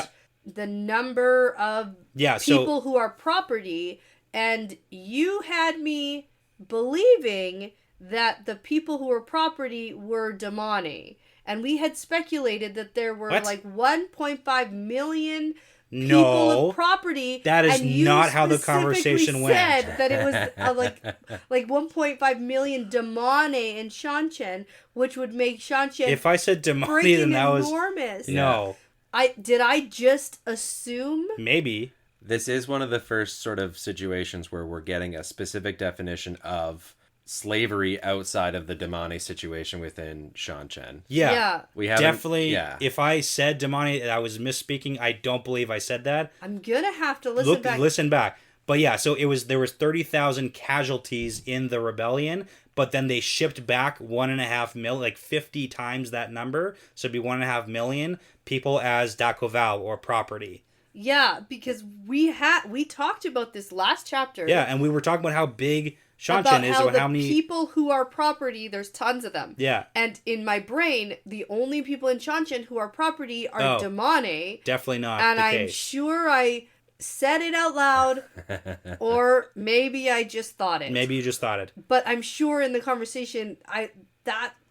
the number of people who are property, and you had me believing that the people who were property were Damani. And we had speculated that there were like 1.5 million people of property. That is not how the conversation went. Said that it was like 1.5 million Damani in Seanchan, which would make Seanchan. If I said Damani, then that was enormous. No. Did I just assume? Maybe. This is one of the first sort of situations where we're getting a specific definition of slavery outside of the Damani situation within Seanchan. Yeah. We have definitely. Yeah. If I said Damani, I was misspeaking. I don't believe I said that. I'm gonna have to listen back. But yeah, so there was 30,000 casualties in the rebellion, but then they shipped back 1.5 million, like 50 times that number. So it'd be 1.5 million people as Dakoval, or property. Yeah, because we talked about this last chapter. Yeah, and we were talking about how big Seanchan is, about how many people who are property, there's tons of them. Yeah. And in my brain, the only people in Seanchan who are property are Damani. Definitely not. And I'm sure I said it out loud, or maybe I just thought it. Maybe you just thought it. But I'm sure in the conversation,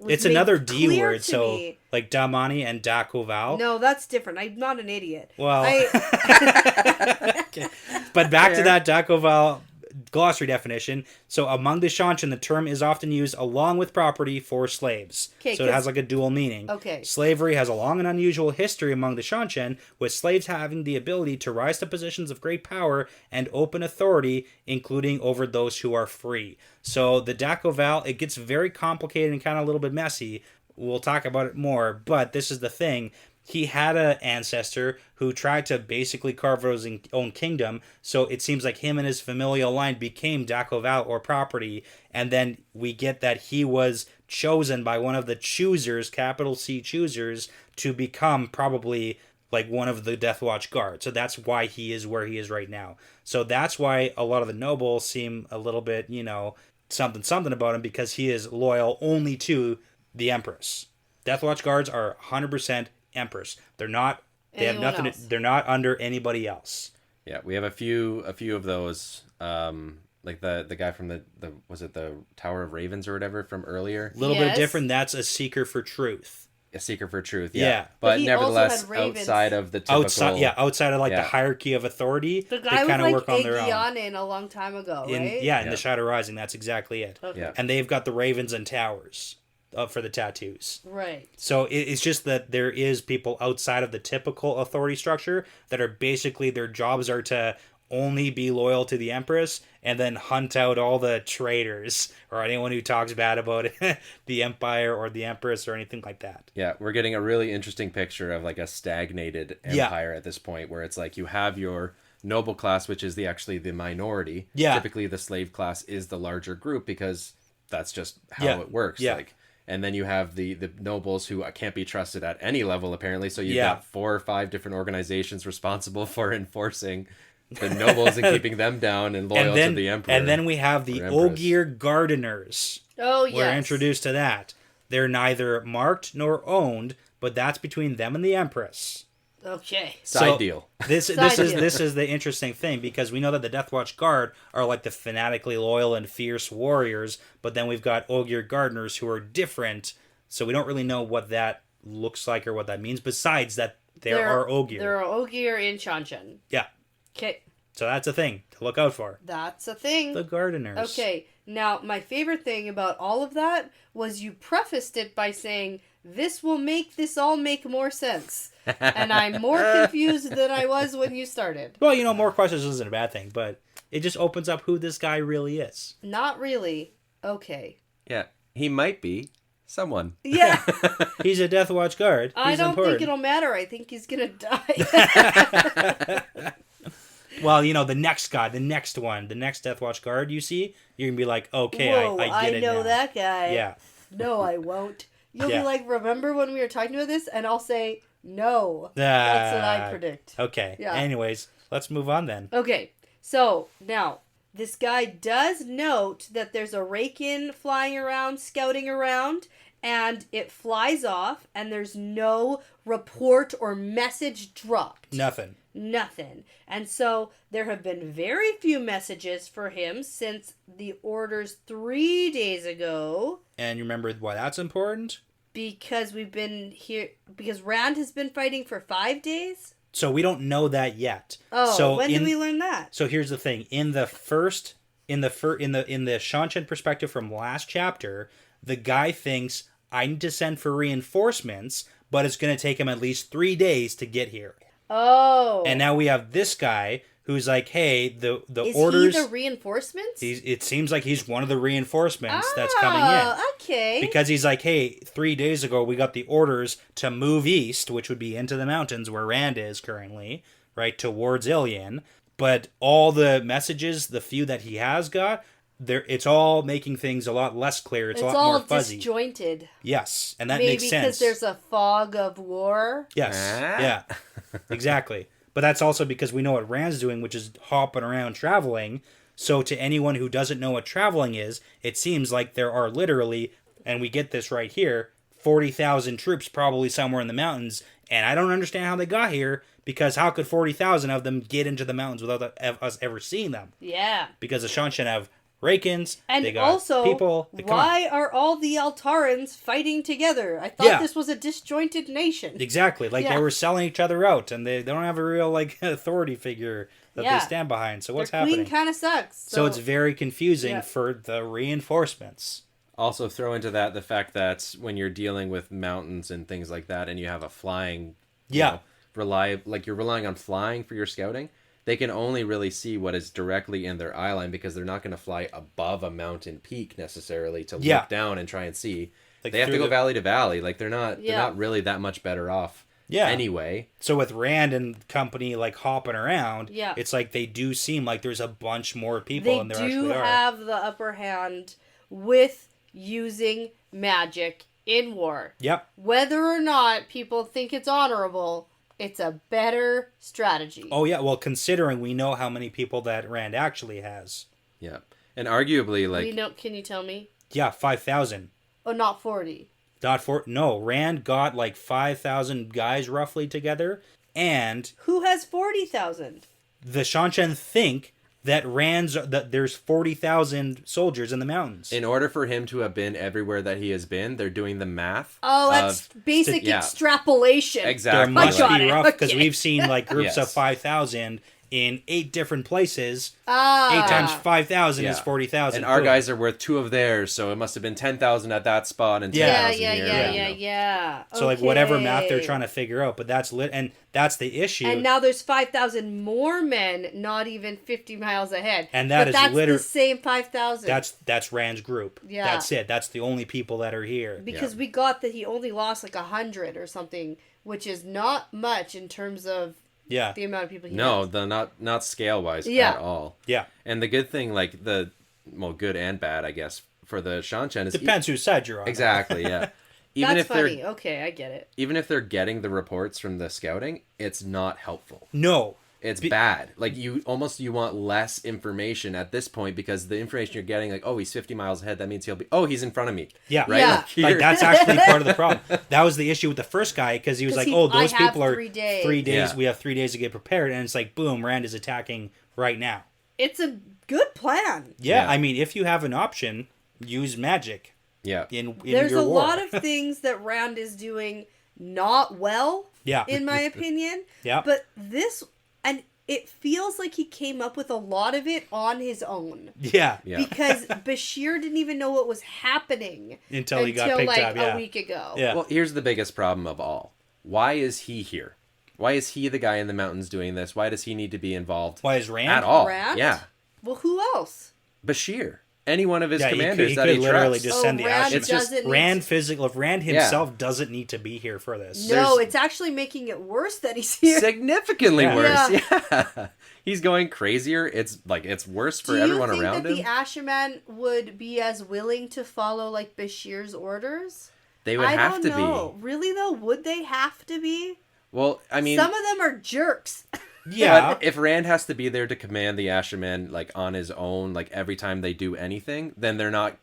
it's another D word, so me. Like Damani and Dakoval. No, that's different. I'm not an idiot. Well, okay. But back to that Dakoval glossary definition. So among the Seanchan, the term is often used along with property for slaves. So it has like a dual meaning. Okay. Slavery has a long and unusual history among the Seanchan, with slaves having the ability to rise to positions of great power and open authority, including over those who are free. So the Dakoval, it gets very complicated and kind of a little bit messy. We'll talk about it more, but this is the thing. he had an ancestor who tried to basically carve out his own kingdom. So it seems like him and his familial line became Dakoval or property. And then we get that he was chosen by one of the choosers, capital C choosers, to become probably like one of the Death Watch guard. So that's why he is where he is right now. So that's why a lot of the nobles seem a little bit, something about him, because he is loyal only to the Empress. Death Watch guards are 100% Empress. They have nothing. They're not under anybody else. Yeah, we have a few of those. Like the guy from the was it the Tower of Ravens or whatever from earlier? A little bit different. That's a seeker for truth. A seeker for truth, yeah. But nevertheless, outside of the typical... outside of the hierarchy of authority, the guy they kind of work on their own. In a long time ago, right? In the Shadow Rising, that's exactly it. Okay. Yeah. And they've got the ravens and towers for the tattoos. Right. So it's just that there is people outside of the typical authority structure that are basically, their jobs are to only be loyal to the Empress and then hunt out all the traitors or anyone who talks bad about the Empire or the Empress or anything like that. Yeah, we're getting a really interesting picture of like a stagnated empire at this point, where it's like you have your noble class, which is actually the minority. Yeah. Typically the slave class is the larger group because that's just how it works. Yeah. And then you have the nobles who can't be trusted at any level, apparently. So you've got 4 or 5 different organizations responsible for enforcing the nobles and keeping them down and loyal to the Emperor. And then we have the Ogier Gardeners. Oh, yes. We're introduced to that. They're neither marked nor owned, but that's between them and the Empress. Okay. Side deal. This is the interesting thing, because we know that the Death Watch Guard are like the fanatically loyal and fierce warriors, but then we've got Ogier Gardeners who are different, so we don't really know what that looks like or what that means, besides that there are Ogier. There are Ogier in Seanchan. Yeah. Okay. So that's a thing to look out for. That's a thing. The Gardeners. Okay. Now, my favorite thing about all of that was you prefaced it by saying, this will make this all make more sense. And I'm more confused than I was when you started. Well, more questions isn't a bad thing, but it just opens up who this guy really is. Not really. Okay. Yeah. He might be someone. Yeah. He's a Death Watch guard. I don't think it'll matter. I think he's going to die. Well, the next guy, the next one, the next Death Watch guard you see, you're going to be like, okay, whoa, I get it now. I know that guy. Yeah. No, I won't. You'll be like, remember when we were talking about this? And I'll say, no. That's what I predict. Okay. Yeah. Anyways, let's move on then. Okay. So, now, this guy does note that there's a rake-in flying around, scouting around, and it flies off, and there's no report or message dropped. Nothing. And so there have been very few messages for him since the orders 3 days ago. And you remember why that's important? Because we've been here, because Rand has been fighting for 5 days? So we don't know that yet. Oh, so when did we learn that? So here's the thing. In the Seanchan perspective from last chapter, the guy thinks, I need to send for reinforcements, but it's going to take him at least 3 days to get here. Oh. And now we have this guy who's like, hey, the Is orders... Is he the reinforcements? It seems like he's one of the reinforcements that's coming in. Okay. Because he's like, hey, 3 days ago we got the orders to move east, which would be into the mountains where Rand is currently, right, towards Ilion. But all the messages, the few that he has got, it's all making things a lot less clear. It's a lot more fuzzy. It's all disjointed. Yes, and that makes sense. Maybe because there's a fog of war. Yes, yeah, exactly. But that's also because we know what Rand's doing, which is hopping around traveling. So to anyone who doesn't know what traveling is, it seems like there are literally, and we get this right here, 40,000 troops probably somewhere in the mountains. And I don't understand how they got here, because how could 40,000 of them get into the mountains without us ever seeing them? Yeah. Because the Seanchan have Rake-ins, and they got also, people. Why are all the Altarans fighting together? I thought this was a disjointed nation. Exactly. Like, they were selling each other out, and they don't have a real, authority figure that they stand behind. So what's happening? Their queen kind of sucks. So it's very confusing for the reinforcements. Also throw into that the fact that when you're dealing with mountains and things like that, and you have a flying... you're relying on flying for your scouting, they can only really see what is directly in their eye line, because they're not going to fly above a mountain peak necessarily to look down and try and see. They have to go valley to valley. Like, they're not really that much better off anyway. So with Rand and company like hopping around, Yeah. it's like they do seem like there's a bunch more people than there actually are. They do have the upper hand with using magic in war. Yep. Whether or not people think it's honorable, it's a better strategy. Oh yeah, well considering we know how many people that Rand actually has. Yeah. And arguably, like... We know, can you tell me? Yeah, 5,000. Oh, not 40. No, Rand got like 5,000 guys roughly together, and... Who has 40,000? The Seanchan think that there's 40,000 soldiers in the mountains. In order for him to have been everywhere that he has been, they're doing the math. Oh, that's basic extrapolation. Exactly. There must I got be it. rough, because Okay. we've seen like groups of Yes. 5,000 in 8 different places. 8 Ah. times 5,000 is 40,000. And our guys are worth 2 of theirs, so it must have been 10,000 at that spot and 10,000 Yeah. here. Yeah. So like whatever math they're Okay. trying to figure out, but that's and that's the issue. And now there's 5,000 more men, not even 50 miles ahead. And that but is that's literally the same 5,000. that's Rand's group. Yeah. That's it. That's the only people that are here. Because we got that he only lost like 100 or something, which is not much in terms of Yeah. the amount of people he No, has. not scale wise Yeah. at all. Yeah. And the good thing, like good and bad, I guess, for the Seanchan is Depends whose side you're on. exactly, yeah. That's funny. Okay, I get it. Even if they're getting the reports from the scouting, it's not helpful. No. It's bad. Like you want less information at this point because the information you're getting, like, oh, he's 50 miles ahead. That means he's in front of me. Yeah. Right. Yeah. Like that's actually part of the problem. That was the issue with the first guy because he was like, "Oh, those I have people are 3 days." 3 days. Yeah. We have 3 days to get prepared," and it's like, boom, Rand is attacking right now. It's a good plan. Yeah, Yeah. I mean, if you have an option, use magic Yeah. in There's your a war. lot of things that Rand is doing not well, Yeah. in my opinion. Yeah. But this, and it feels like he came up with a lot of it on his own. Yeah. Yeah. Because Bashir didn't even know what was happening Until he got picked like up, yeah. a week ago. Yeah. Well, here's the biggest problem of all. Why is he here? Why is he the guy in the mountains doing this? Why does he need to be involved Why is Rand? at all? Rand? Yeah. Well, who else? Bashir. Any one of his Yeah, commanders he that could he literally trusts. just send the Rand Ashen. It's just doesn't need Rand to- physical. If Rand himself doesn't need to be here for this. No, it's actually making it worse that he's here. Significantly Yeah. worse. Yeah. He's going crazier. It's worse for everyone around Do you him. think that the Asherman would be as willing to follow like Bashir's orders? They would I have don't to know. Really though, would they have to be? Well, I mean, Some of them are jerks. Yeah. but if Rand has to be there to command the Ashermen like on his own, like every time they do anything, then they're not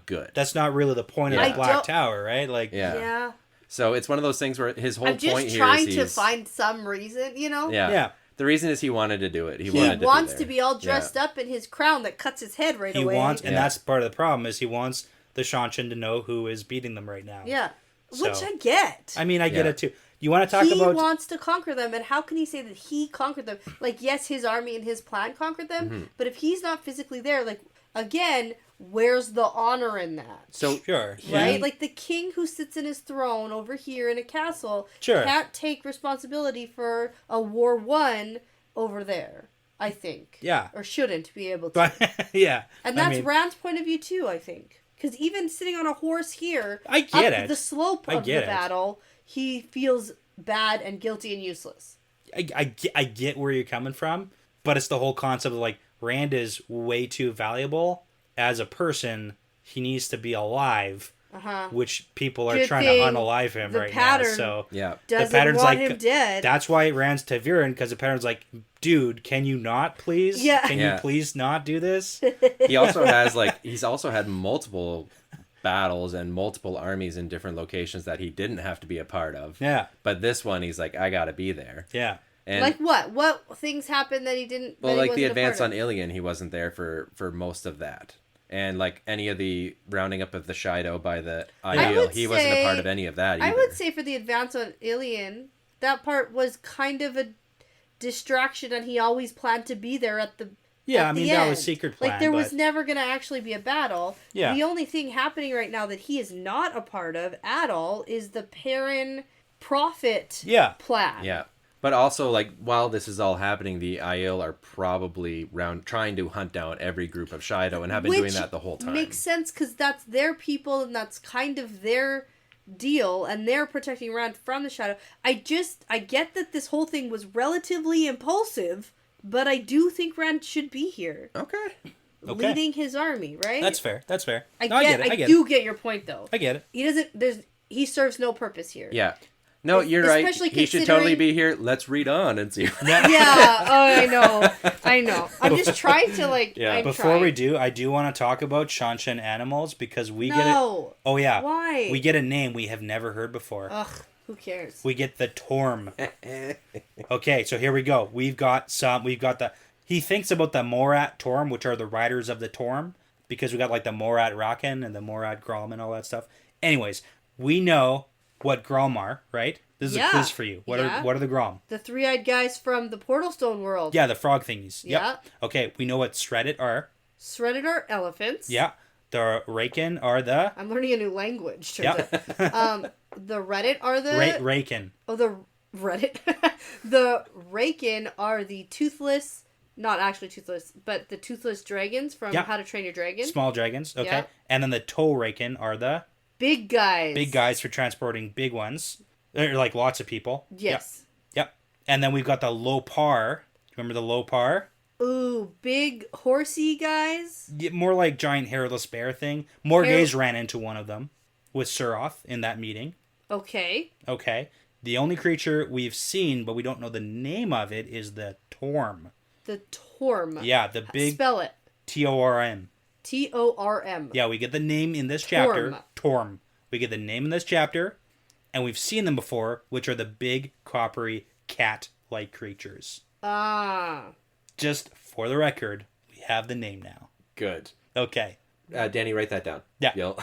good. That's not really the point of Yeah. the I Black don't- Tower, right? Like, Yeah. So it's one of those things where his whole I'm point just here is trying to he's- find some reason, you know? Yeah. Yeah. The reason is he wanted to do it. He He wanted wants to to be, be all dressed up in his crown that cuts his head right he away. wants, and Yeah. that's part of the problem is he wants the Seanchan to know who is beating them right now. Yeah. Which So- I get. I mean, I get Yeah. it too. You want to talk He about? wants to conquer them, and how can he say that he conquered them? Like, yes, his army and his plan conquered them, Mm-hmm. but if he's not physically there, like, again, where's the honor in that? So Sure. Right? Like, the king who sits in his throne over here in a castle Sure. can't take responsibility for a war won over there, I think. Yeah. Or shouldn't be able to. But yeah. And that's I mean, Rand's point of view, too, I think. Because even sitting on a horse here, I get up it. the slope I of the get it. battle, he feels bad and guilty and useless. I get where you're coming from, but it's the whole concept of like Rand is way too valuable as a person. He needs to be alive, which people are Good trying thing to unalive him the right pattern now. So yeah. Doesn't pattern's want like- him dead. that's why Rand's Taviran, because the pattern's like, dude, can you not please? Yeah. Can Yeah. you please not do this? He also has he's also had multiple battles and multiple armies in different locations that he didn't have to be a part of. Yeah. But this one, he's like, I gotta be there. Yeah. And Like what? What things happened that he didn't? well, that he like the wasn't a advance part on of? Ilion, he wasn't there for most of that. And like any of the rounding up of the Shido by the Aiel, would he wasn't a part say- of any of that either. I would say for the advance on Ilion, that part was kind of a distraction, and he always planned to be there at the. Yeah, at I the mean, that end. was secret plan. Like there was but- never gonna actually be a battle. Yeah. The only thing happening right now that he is not a part of at all is the Perrin profit Yeah. plan. Yeah. But also, like, while this is all happening, the Aiel are probably trying to hunt down every group of Shido and have been doing Which that the whole time. Makes sense because that's their people and that's kind of their deal, and they're protecting Rand from the shadow. I get that this whole thing was relatively impulsive, but I do think Rand should be here. Okay. Leading his army, right? That's fair. I get it. I do get your point, though. I get it. He serves no purpose here. Yeah. No, you're right. He should totally be here. Let's read on and see. Yeah. Oh, I know. I'm just trying to Yeah. Before we do, I do want to talk about Seanchan animals because we get it. Oh yeah. Why? We get a name we have never heard before. Ugh. Who cares? We get the Torm. Okay, so here we go. We've got the. He thinks about the Morat Torm, which are the riders of the Torm, because we got like the Morat Rakan and the Morat Gralm and all that stuff. Anyways, we know what Gralm are, right? This is a quiz for you. What are the Gralm? The three-eyed guys from the Portal Stone world. Yeah, the frog thingies. Yeah. Yep. Okay, we know what Shredded are. Shredded are elephants. Yeah. The Raken are the... I'm learning a new language. Turns out. The Reddit are the... Raken. Oh, the Reddit. The Raken are the toothless... Not actually toothless, but the toothless dragons from How to Train Your Dragon. Small dragons, okay. Yeah. And then the toe Raken are the... Big guys. Big guys for transporting big ones. They're like lots of people. Yes. Yep. And then we've got the Lopar. Remember the Lopar? Ooh, big horsey guys. Yeah, more like giant hairless bear thing. Morgaze ran into one of them with Suroth in that meeting. Okay. The only creature we've seen, but we don't know the name of it, is the Torm. The Torm. Yeah, the big... Spell it. T-O-R-M. T-O-R-M. Yeah, we get the name in this chapter. Torm. We get the name in this chapter, and we've seen them before, which are the big, coppery, cat-like creatures. Ah. Just for the record, we have the name now. Good. Okay. Danny, write that down. Yeah.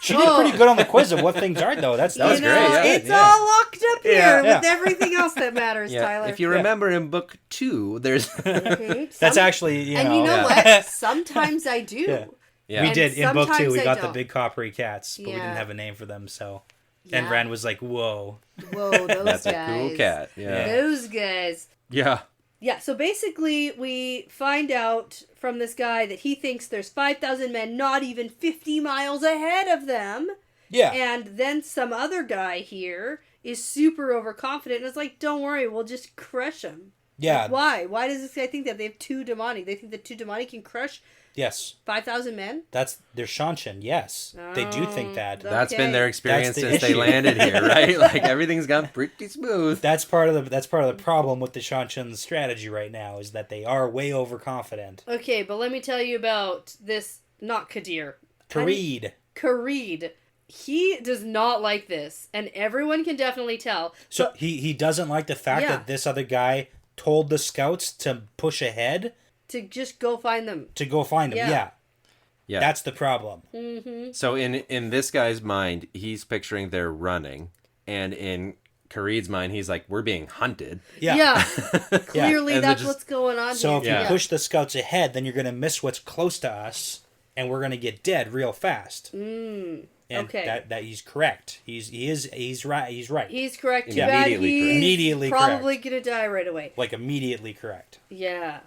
She did pretty good on the quiz of what things are, though. That was great. Yeah. It's all locked up here with everything else that matters, Tyler. If you remember in book 2, there's... That's actually, And you know what? Sometimes I do. Yeah. We did. In book 2, we got the don't. big coppery cats, but we didn't have a name for them, so... Yeah. And Rand was like, whoa. Whoa, those That's guys. a cool cat. Yeah. Those guys. Yeah. Yeah, so basically we find out from this guy that he thinks there's 5,000 men not even 50 miles ahead of them. Yeah. And then some other guy here is super overconfident and is like, don't worry, we'll just crush them. Yeah. Like, why? Why does this guy think that? They have 2 demonic. They think that 2 demonic can crush 5,000 men? They're Seanchan, yes. They do think that. That's been their experience That's the since they issue. landed here, right? Like, everything's gone pretty smooth. That's part of the problem with the Seanchan's strategy right now, is that they are way overconfident. Okay, but let me tell you about this, not Kadir. Kharid. He does not like this, and everyone can definitely tell. So he doesn't like the fact that this other guy told the scouts to push ahead. To just go find them. Yeah. That's the problem. Mm-hmm. So in this guy's mind, he's picturing they're running, and in Kharid's mind, he's like, we're being hunted. Yeah. Clearly that's what's going on so here. if you push the scouts ahead, then you're going to miss what's close to us, and we're going to get dead real fast. And that he's correct. He's right. He's right. He's correct. Too Yeah. bad Immediately he's probably going to die right away. Like immediately correct. Yeah.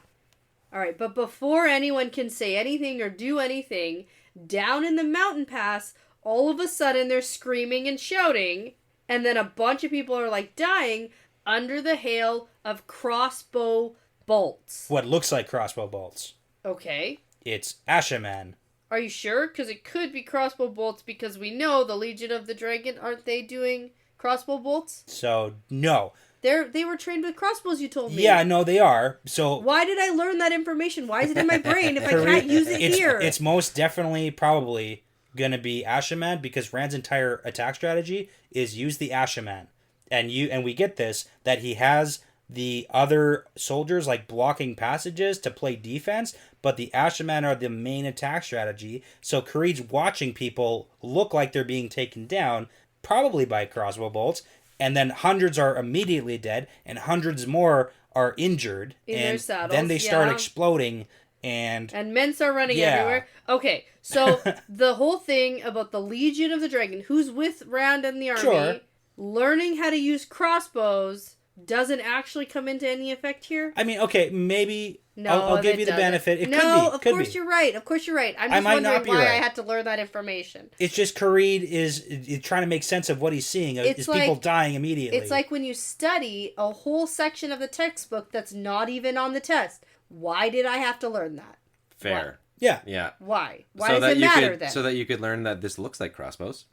All right, but before anyone can say anything or do anything, down in the mountain pass, all of a sudden they're screaming and shouting, and then a bunch of people are like dying under the hail of crossbow bolts. What looks like crossbow bolts. Okay. It's Ashaman. Are you sure? Because it could be crossbow bolts, because we know the Legion of the Dragon, aren't they doing crossbow bolts? So, no. They were trained with crossbows, you told me. Yeah, no, they are. So why did I learn that information? Why is it in my brain if I can't use it here? It's most definitely probably going to be Ashaman, because Rand's entire attack strategy is use the Ashaman. And we get this, that he has the other soldiers like blocking passages to play defense, but the Ashaman are the main attack strategy. So Kharid's watching people look like they're being taken down, probably by crossbow bolts, and then hundreds are immediately dead, and hundreds more are injured, in and their saddles, then they start exploding, and men start running everywhere. Okay, so the whole thing about the Legion of the Dragon, who's with Rand and the army, learning how to use crossbows doesn't actually come into any effect here? I mean, okay, maybe I'll give you the benefit. It of could course be. you're right. Of course you're right. I'm I just might wondering not be why right. I had to learn that information. It's just Kareed is trying to make sense of what he's seeing. Is people dying immediately. It's like when you study a whole section of the textbook that's not even on the test. Why did I have to learn that? Fair. Yeah. Yeah. Why? Why does it matter then? So that you could learn that this looks like crossbows.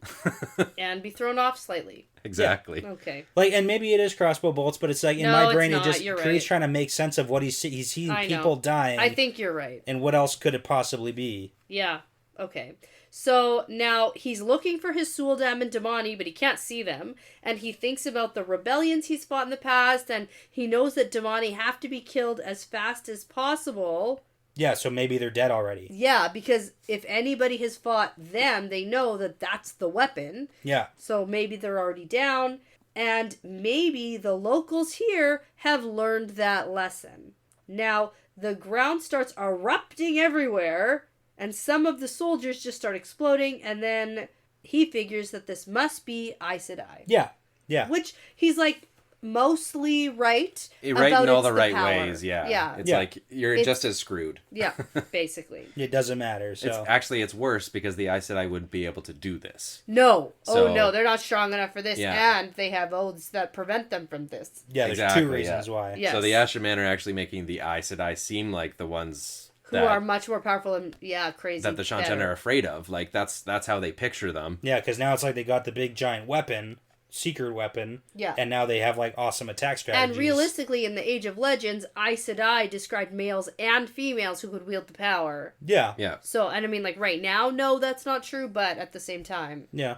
And be thrown off slightly. Exactly. Yeah. Okay. Like, and maybe it is crossbow bolts, but it's like in my brain, it's not. Kareed's You're right. trying to make sense of what he's seeing people dying. I think you're right. And what else could it possibly be? Yeah. Okay. So now he's looking for his Suldam and Damani, but he can't see them. And he thinks about the rebellions he's fought in the past, and he knows that Damani have to be killed as fast as possible. Yeah, so maybe they're dead already. Yeah, because if anybody has fought them, they know that that's the weapon. Yeah. So maybe they're already down. And maybe the locals here have learned that lesson. Now, the ground starts erupting everywhere, and some of the soldiers just start exploding, and then he figures that this must be Aes Sedai. Yeah. Yeah. Which he's like mostly right. Right in all the right power. ways, yeah. Yeah. It's like you're just as screwed. Yeah, basically. It doesn't matter. So It's worse because the Aes Sedai wouldn't be able to do this. No. So, no, they're not strong enough for this, Yeah. and they have oaths that prevent them from this. yeah, there's Exactly, two reasons why. Yes. So the Asherman are actually making the Aes Sedai seem like the ones Who are much more powerful and, crazy. that the Seanchan better. are afraid of. Like, that's how they picture them. Yeah, because now it's like they got the big giant weapon, secret weapon. Yeah. And now they have like awesome attack strategies. And realistically, in the Age of Legends, Aes Sedai described males and females who could wield the power. Yeah. Yeah. So, and I mean, like, right now, no, that's not true, but at the same time, Yeah.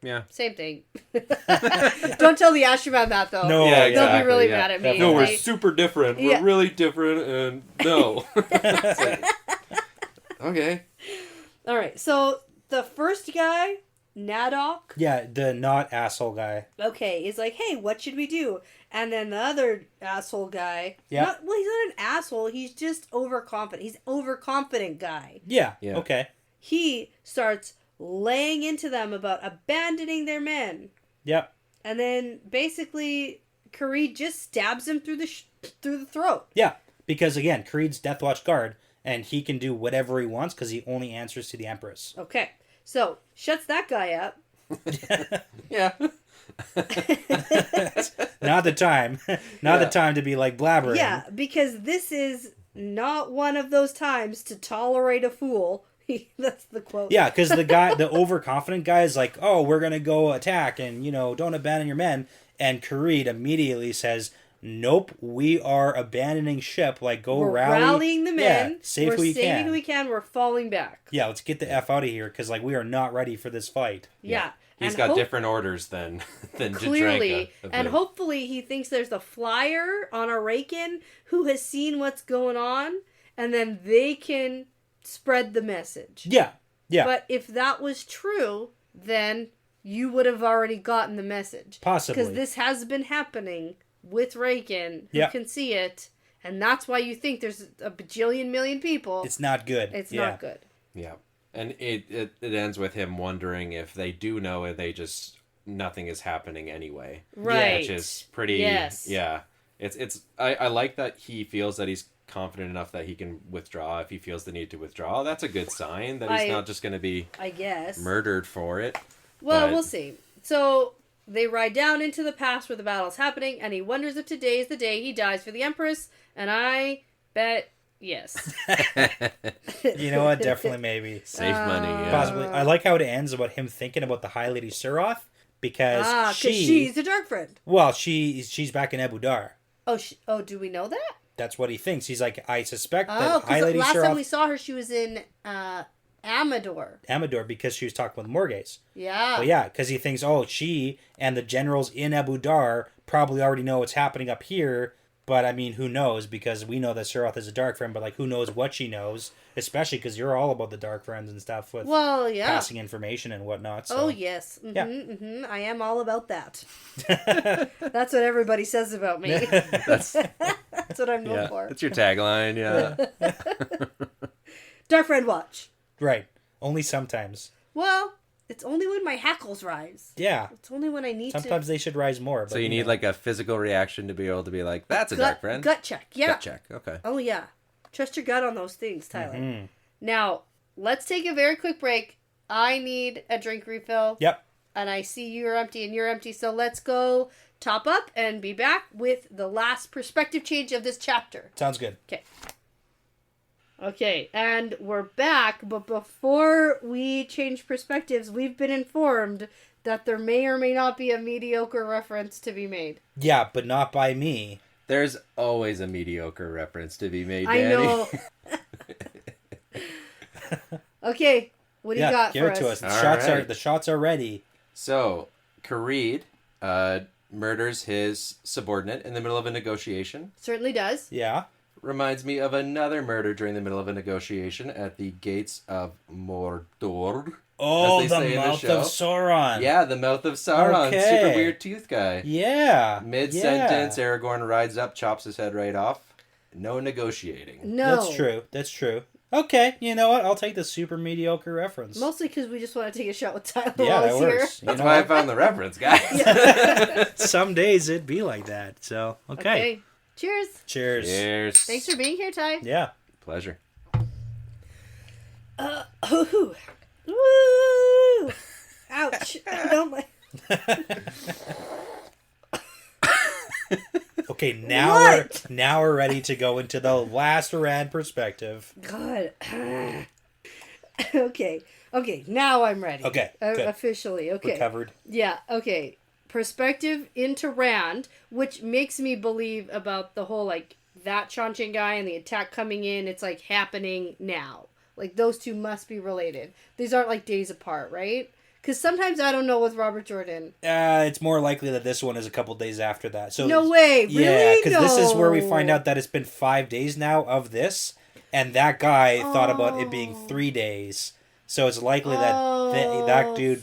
Yeah. same thing. Don't tell the Ashraman that, though. No. Yeah, They'll exactly, be really yeah. mad at me. No, we're They- super different. Yeah. We're really different, and no. It's like, okay. All right, so the first guy, Nadok, Yeah, the not asshole guy. okay, is like, hey, what should we do? And then the other asshole guy, Yeah. well, he's not an asshole, he's just overconfident. He's overconfident guy. Yeah. Yeah. Okay. He starts laying into them about abandoning their men. Yep. And then basically Kareed just stabs him through the throat. Yeah. Because again, Kareed's Death Watch guard, and he can do whatever he wants because he only answers to the Empress. Okay. So, shuts that guy up. Yeah. Not the time. Not the time to be like blabbering. Yeah, because this is not one of those times to tolerate a fool. That's the quote. Yeah, because the overconfident guy is like, oh, we're going to go attack and, don't abandon your men. And Kareed immediately says, nope, we are abandoning ship. Like, We're rally. rallying the men. Yeah, save We're who you saving can. who we can. We're falling back. Yeah, let's get the F out of here because, like, we are not ready for this fight. Yeah. He's And got different orders than clearly, Jadranka. and hopefully he thinks there's a flyer on Arakan who has seen what's going on, and then they can spread the message. Yeah, yeah. But if that was true, then you would have already gotten the message. Possibly. Because this has been happening with Raken, who Yeah. can see it, and that's why you think there's a bajillion million people. It's not good. It's Yeah. not good. Yeah. And it ends with him wondering if they do know it, they just nothing is happening anyway. Right. Which is pretty Yes. Yeah. I like that he feels that he's confident enough that he can withdraw if he feels the need to withdraw. That's a good sign that he's not just going to be I guess. murdered for it. Well, but- we'll see. So they ride down into the pass where the battle's happening, and he wonders if today is the day he dies for the Empress, and I bet yes. You know what? Definitely, maybe. Save money, yeah. Possibly. I like how it ends about him thinking about the High Lady Suroth because she's the Dark Friend. Well, she's back in Abu Dar. Oh, do we know that? That's what he thinks. He's like, I suspect Oh, that High because Lady last time we Suroth saw her, she was in Amador. Amador because she was talking with Morghese. Yeah. Well, yeah, because he thinks, oh, she and the generals in Abu Dar probably already know what's happening up here. But, I mean, who knows? Because we know that Suroth is a Dark Friend, but, like, who knows what she knows? Especially because you're all about the Dark Friends and stuff with Well, yeah. passing information and whatnot. So. Oh, yes. Mm-hmm, Yeah. mm-hmm. I am all about that. That's what everybody says about me. That's That's what I'm known yeah. for. That's your tagline, yeah. Dark Friend Watch. Right. Only sometimes. Well, It's only when my hackles rise. Yeah. It's only when I need Sometimes they should rise more. But so you need like a physical reaction to be able to be like, that's a dark friend? Gut check, yeah. Gut check, okay. Oh, yeah. Trust your gut on those things, Tyler. Mm-hmm. Now, let's take a very quick break. I need a drink refill. Yep. And I see you're empty and you're empty. So let's go top up and be back with the last perspective change of this chapter. Sounds good. Okay. Okay, and we're back. But before we change perspectives, we've been informed that there may or may not be a mediocre reference to be made. Yeah, but not by me. There's always a mediocre reference to be made, I Danny. know. Okay, what do you got give for it to us? The shots are ready. So, Kharid murders his subordinate in the middle of a negotiation. Certainly does. Yeah. Reminds me of another murder during the middle of a negotiation at the gates of Mordor. Oh, as they the say in mouth show. of Sauron. Yeah, the mouth of Sauron. Okay. Super weird tooth guy. Yeah. Mid-sentence, Aragorn rides up, chops his head right off. No negotiating. No. That's true. Okay, you know what? I'll take the super mediocre reference. Mostly because we just want to take a shot with Tyler Yeah, while that he's works. here. That's why I found the reference, guys. Some days it'd be like that. So, okay. Cheers. Cheers. Cheers. Thanks for being here, Ty. Yeah. Pleasure. Ooh. Woo! Ouch. No, my... Okay, now we're ready to go into the last rad perspective. God. Okay, now I'm ready. Okay, good. Officially, okay. Recovered. Yeah, okay. Perspective into Rand, which makes me believe about the whole, like, that Seanchan guy and the attack coming in, it's, like, happening now. Like, those two must be related. These aren't, like, days apart, right? Because sometimes I don't know with Robert Jordan. It's more likely that this one is a couple days after that. So no way, really? Yeah, because this is where we find out that it's been 5 days now of this, and that guy thought about it being 3 days. So it's likely that that dude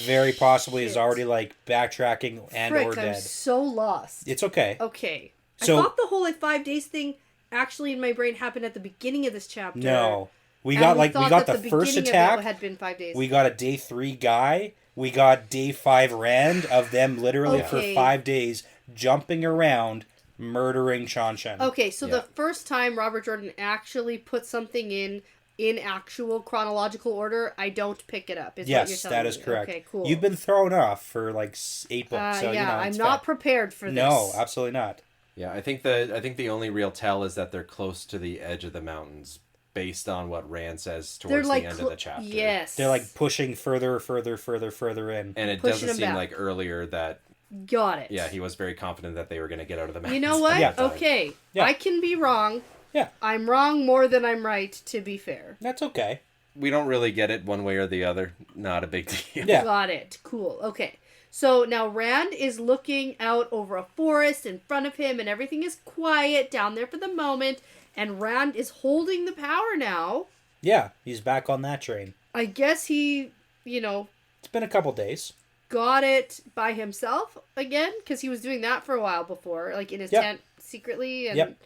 very possibly is already like backtracking and or dead. I'm so lost. It's okay. Okay. So, I thought the whole like 5 days thing actually in my brain happened at the beginning of this chapter. No. We got the first attack. Had been 5 days. We got a day 3 guy. We got day 5 Rand of them literally for 5 days jumping around, murdering Seanchan. Okay, so the first time Robert Jordan actually put something in actual chronological order, I don't pick it up. Is yes, what you're telling that is me. correct. Okay, cool. You've been thrown off for like 8 books, so I'm not prepared for this. No, absolutely not. Yeah, I think the only real tell is that they're close to the edge of the mountains, based on what Rand says towards the end of the chapter. Yes, they're like pushing further in, and it doesn't seem like earlier that. Got it. Yeah, he was very confident that they were going to get out of the mountains. You know what? Okay, I can be wrong. Yeah, I'm wrong more than I'm right. To be fair, that's okay. We don't really get it one way or the other. Not a big deal. Yeah. Got it. Cool. Okay. So now Rand is looking out over a forest in front of him, and everything is quiet down there for the moment. And Rand is holding the power now. Yeah, he's back on that train. I guess he, It's been a couple days. Got it by himself again, because he was doing that for a while before, like in his tent secretly. And...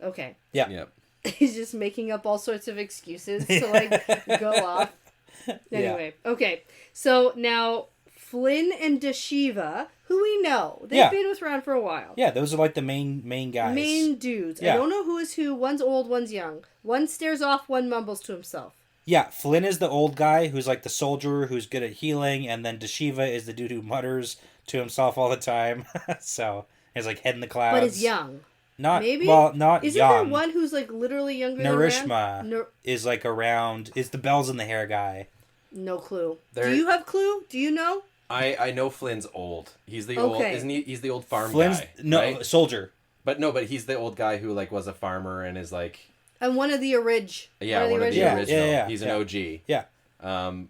Okay. Yeah. Yep. He's just making up all sorts of excuses to like go off. Anyway, okay. So now Flynn and Dashiva, who we know, they've been with Rand for a while. Yeah, those are like the main guys. Main dudes. Yeah. I don't know who is who. One's old, one's young. One stares off, one mumbles to himself. Yeah, Flynn is the old guy who's like the soldier who's good at healing, and then Dashiva is the dude who mutters to himself all the time. So he's like head in the clouds. But is young. Not maybe. Well, not Isn't young. there one who's like literally younger than Rand? Narishma is like around. Is the bells in the hair guy? No clue. Do you have clue? Do you know? I know Flynn's old. He's the old, isn't he? He's the old farm Flynn's, guy. No, right? soldier. But he's the old guy who like was a farmer and is like. And one of the orig. Yeah, one of the original. Yeah. He's an OG. Yeah.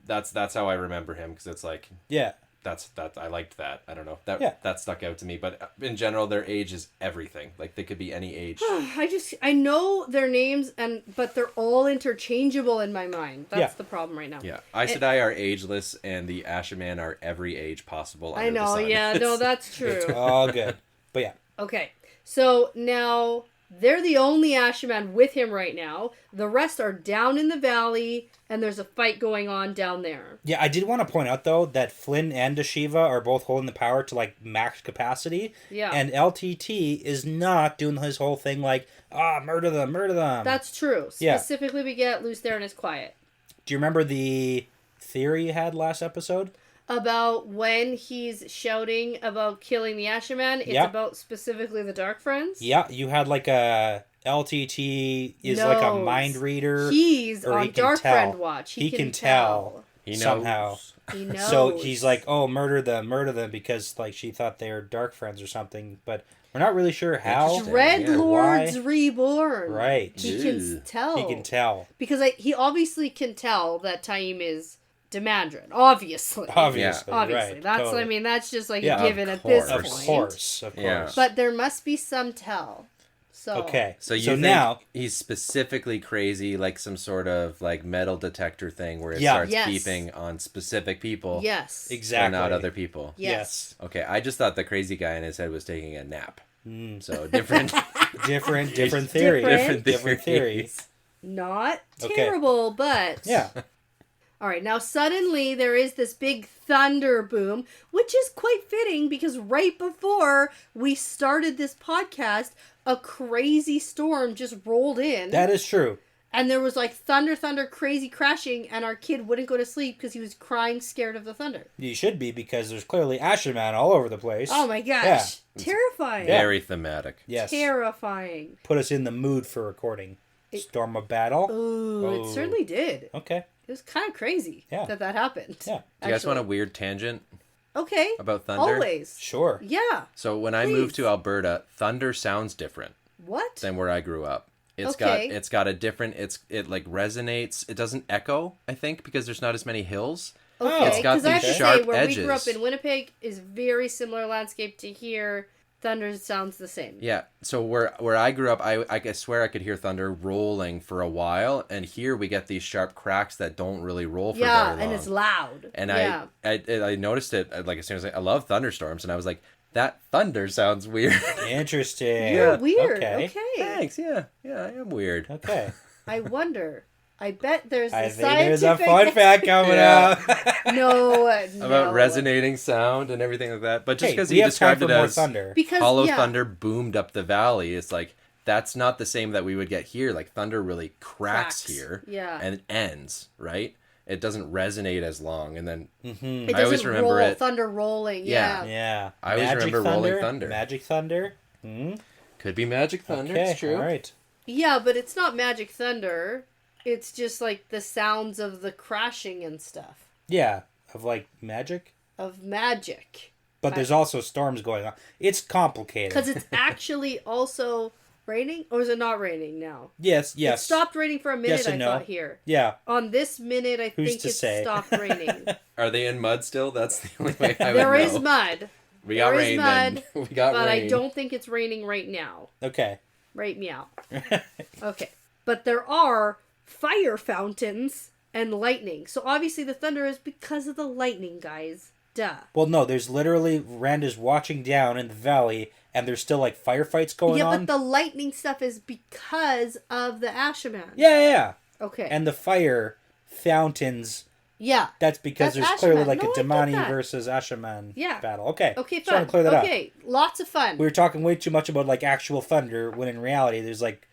That's how I remember him, because it's like. Yeah. That's I liked that. I don't know. That stuck out to me. But in general, their age is everything. Like they could be any age. I know their names but they're all interchangeable in my mind. That's the problem right now. Yeah. Aes Sedai are ageless, and the Ashaman are every age possible. I know. Yeah. No, that's true. It's all good. But yeah. Okay. So now They're the only Ashaman with him right now. The rest are down in the valley, and there's a fight going on down there. Yeah, I did want to point out, though, that Flynn and Dashiva are both holding the power to, like, max capacity. Yeah. And LTT is not doing his whole thing like, murder them, murder them. That's true. Yeah. Specifically, we get Luce there and is quiet. Do you remember the theory you had last episode? About when he's shouting about killing the Ashaman, it's about specifically the Dark Friends? Yeah, you had like a LTT is like a mind reader. He's on Dark Friend watch. He can tell. He knows. Somehow. He knows. So he's like, oh, murder them, because like she thought they were Dark Friends or something, but we're not really sure how. Dread Lord's reborn. Right. He can tell. He can tell. Because he obviously can tell that Taim is Demandron. Obviously. Obviously. Right. That's, totally. I mean, that's just like a given at this point. Of course. Yeah. But there must be some tell. So. Okay. So you think now he's specifically crazy, like some sort of like metal detector thing where it starts beeping on specific people. Yes. Exactly. And not other people. Yes. Okay. I just thought the crazy guy in his head was taking a nap. So different different theory. Different theories. Not terrible, but yeah. All right, now suddenly there is this big thunder boom, which is quite fitting because right before we started this podcast, a crazy storm just rolled in. That is true. And there was like thunder, crazy crashing, and our kid wouldn't go to sleep because he was crying scared of the thunder. You should be, because there's clearly Ashaman all over the place. Oh my gosh. Yeah. Terrifying. Very thematic. Yes. Terrifying. Put us in the mood for recording. Storm of battle. Ooh, it certainly did. Okay. It was kind of crazy that happened. Yeah. Do you guys want a weird tangent? Okay. About thunder? Always. Sure. Yeah. So when I moved to Alberta, thunder sounds different. What? Than where I grew up. It's got a different, it like resonates. It doesn't echo, I think, because there's not as many hills. Okay. It's got Because I have these to sharp say, where edges. we grew up in Winnipeg is very similar landscape to here. Thunder sounds the same. Yeah. So where I grew up, I swear I could hear thunder rolling for a while, and here we get these sharp cracks that don't really roll for very long. Yeah, and it's loud. And I noticed it, like as soon as I love thunderstorms, and I was like, that thunder sounds weird. Interesting. You're weird. Okay. Thanks. Yeah, I am weird. Okay. I wonder. I bet there's I a think there's a scientific... fun fact coming out. No. About resonating sound and everything like that. But just because he described it as thunder. Because, hollow thunder boomed up the valley, it's like, that's not the same that we would get here. Like, thunder really cracks here. Yeah. And it ends, right? It doesn't resonate as long. And then It I always remember roll, it. thunder rolling. Yeah. Yeah. I always remember rolling thunder. Magic thunder. Could be magic thunder. Okay, It's true. all right. Yeah, but it's not magic thunder. It's just like the sounds of the crashing and stuff. Yeah, of like magic. Of magic. But there's also storms going on. It's complicated. Because it's actually also raining? Or is it not raining now? Yes. It stopped raining for a minute, I thought, here. Yeah. On this minute, I think it stopped raining. Are they in mud still? That's the only way I would know. There is mud. We got rain then. We got rain. But I don't think it's raining right now. Okay. Right meow. Okay. But there are fire fountains and lightning. So obviously the thunder is because of the lightning, guys. Duh. Well, no, there's literally, Rand is watching down in the valley, and there's still, like, firefights going on. Yeah, but the lightning stuff is because of the Ashaman. Yeah. Okay. And the fire fountains... Yeah. That's because there's Ashaman. clearly like a I get Damani that. versus Ashaman battle. Okay. Okay, fun. fun. Clear that okay, lots of fun. We were talking way too much about like actual thunder when in reality there's like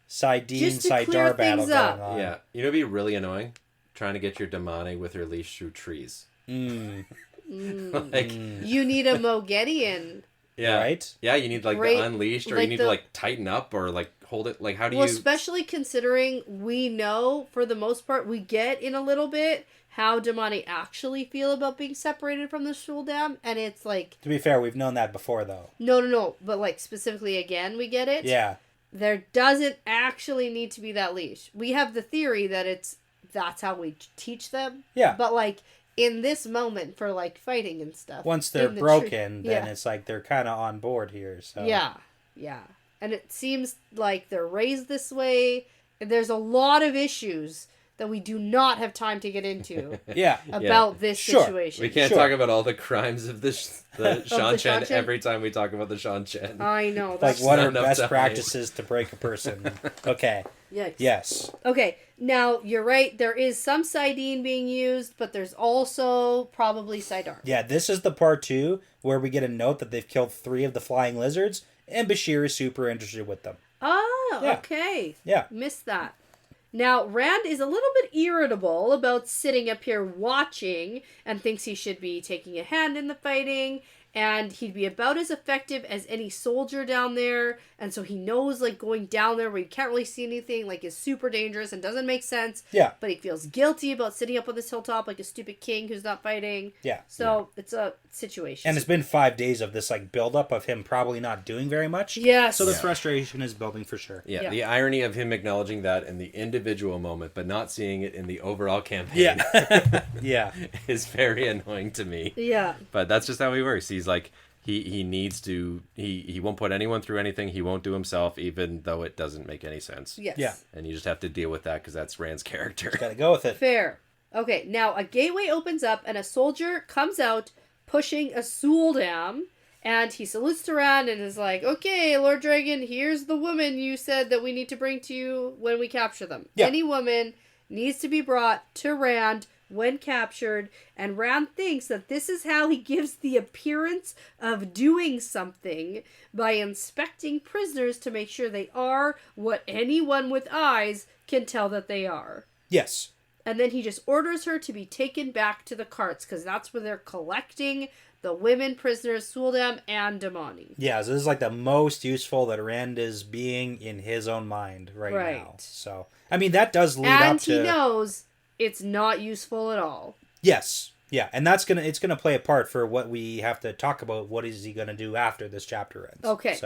Saidin, Saidar battle going on. Yeah. You know what'd be really annoying? Trying to get your Damani with her leash through trees. You need a Mogedian. Yeah. Right? Yeah, you need like the unleashed, or you need to like tighten up or like hold it. Like how do you... especially considering we know for the most part we get in a little bit how Damani actually feel about being separated from the Shul Dam, and it's like... To be fair, we've known that before though. No, but like specifically again we get it. Yeah. There doesn't actually need to be that leash. We have the theory that that's how we teach them. Yeah. But like in this moment for like fighting and stuff. Once they're broken, then it's like they're kind of on board here. So. Yeah. And it seems like they're raised this way. There's a lot of issues that we do not have time to get into Yeah. about this Sure. situation. We can't talk about all the crimes of the Seanchan Seanchan? every time we talk about the Seanchan. I know. Like, That's what not are enough best time. practices to break a person? Okay. Yikes. Yes. Okay, now you're right. There is some Sidene being used, but there's also probably Sidar. Yeah, this is the part 2 where we get a note that they've killed 3 of the flying lizards, and Bashir is super interested with them. Oh, Yeah. okay. Yeah. Missed that. Now, Rand is a little bit irritable about sitting up here watching and thinks he should be taking a hand in the fighting, and he'd be about as effective as any soldier down there, and so he knows, like, going down there where you can't really see anything, like, is super dangerous and doesn't make sense. Yeah. But he feels guilty about sitting up on this hilltop like a stupid king who's not fighting. Yeah. So, it's a situation. And it's been 5 days of this, like, buildup of him probably not doing very much. Yes. So the frustration is building for sure. Yeah, the irony of him acknowledging that in the individual moment, but not seeing it in the overall campaign Yeah. is very annoying to me. Yeah. But that's just how he works. He's like, he needs to, he won't put anyone through anything. He won't do himself, even though it doesn't make any sense. Yes. Yeah. And you just have to deal with that because that's Rand's character. Gotta go with it. Fair. Okay, now a gateway opens up and a soldier comes out pushing a Suldam, and he salutes to Rand and is like, okay, Lord Dragon, here's the woman you said that we need to bring to you when we capture them. Yeah. Any woman needs to be brought to Rand when captured, and Rand thinks that this is how he gives the appearance of doing something by inspecting prisoners to make sure they are what anyone with eyes can tell that they are. Yes. And then he just orders her to be taken back to the carts, because that's where they're collecting the women prisoners, Suldam and Damani. Yeah, so this is like the most useful that Rand is being in his own mind right now. So, I mean, that does lead up to... And he knows it's not useful at all. Yes. Yeah, and it's gonna play a part for what we have to talk about. What is he gonna do after this chapter ends? Okay.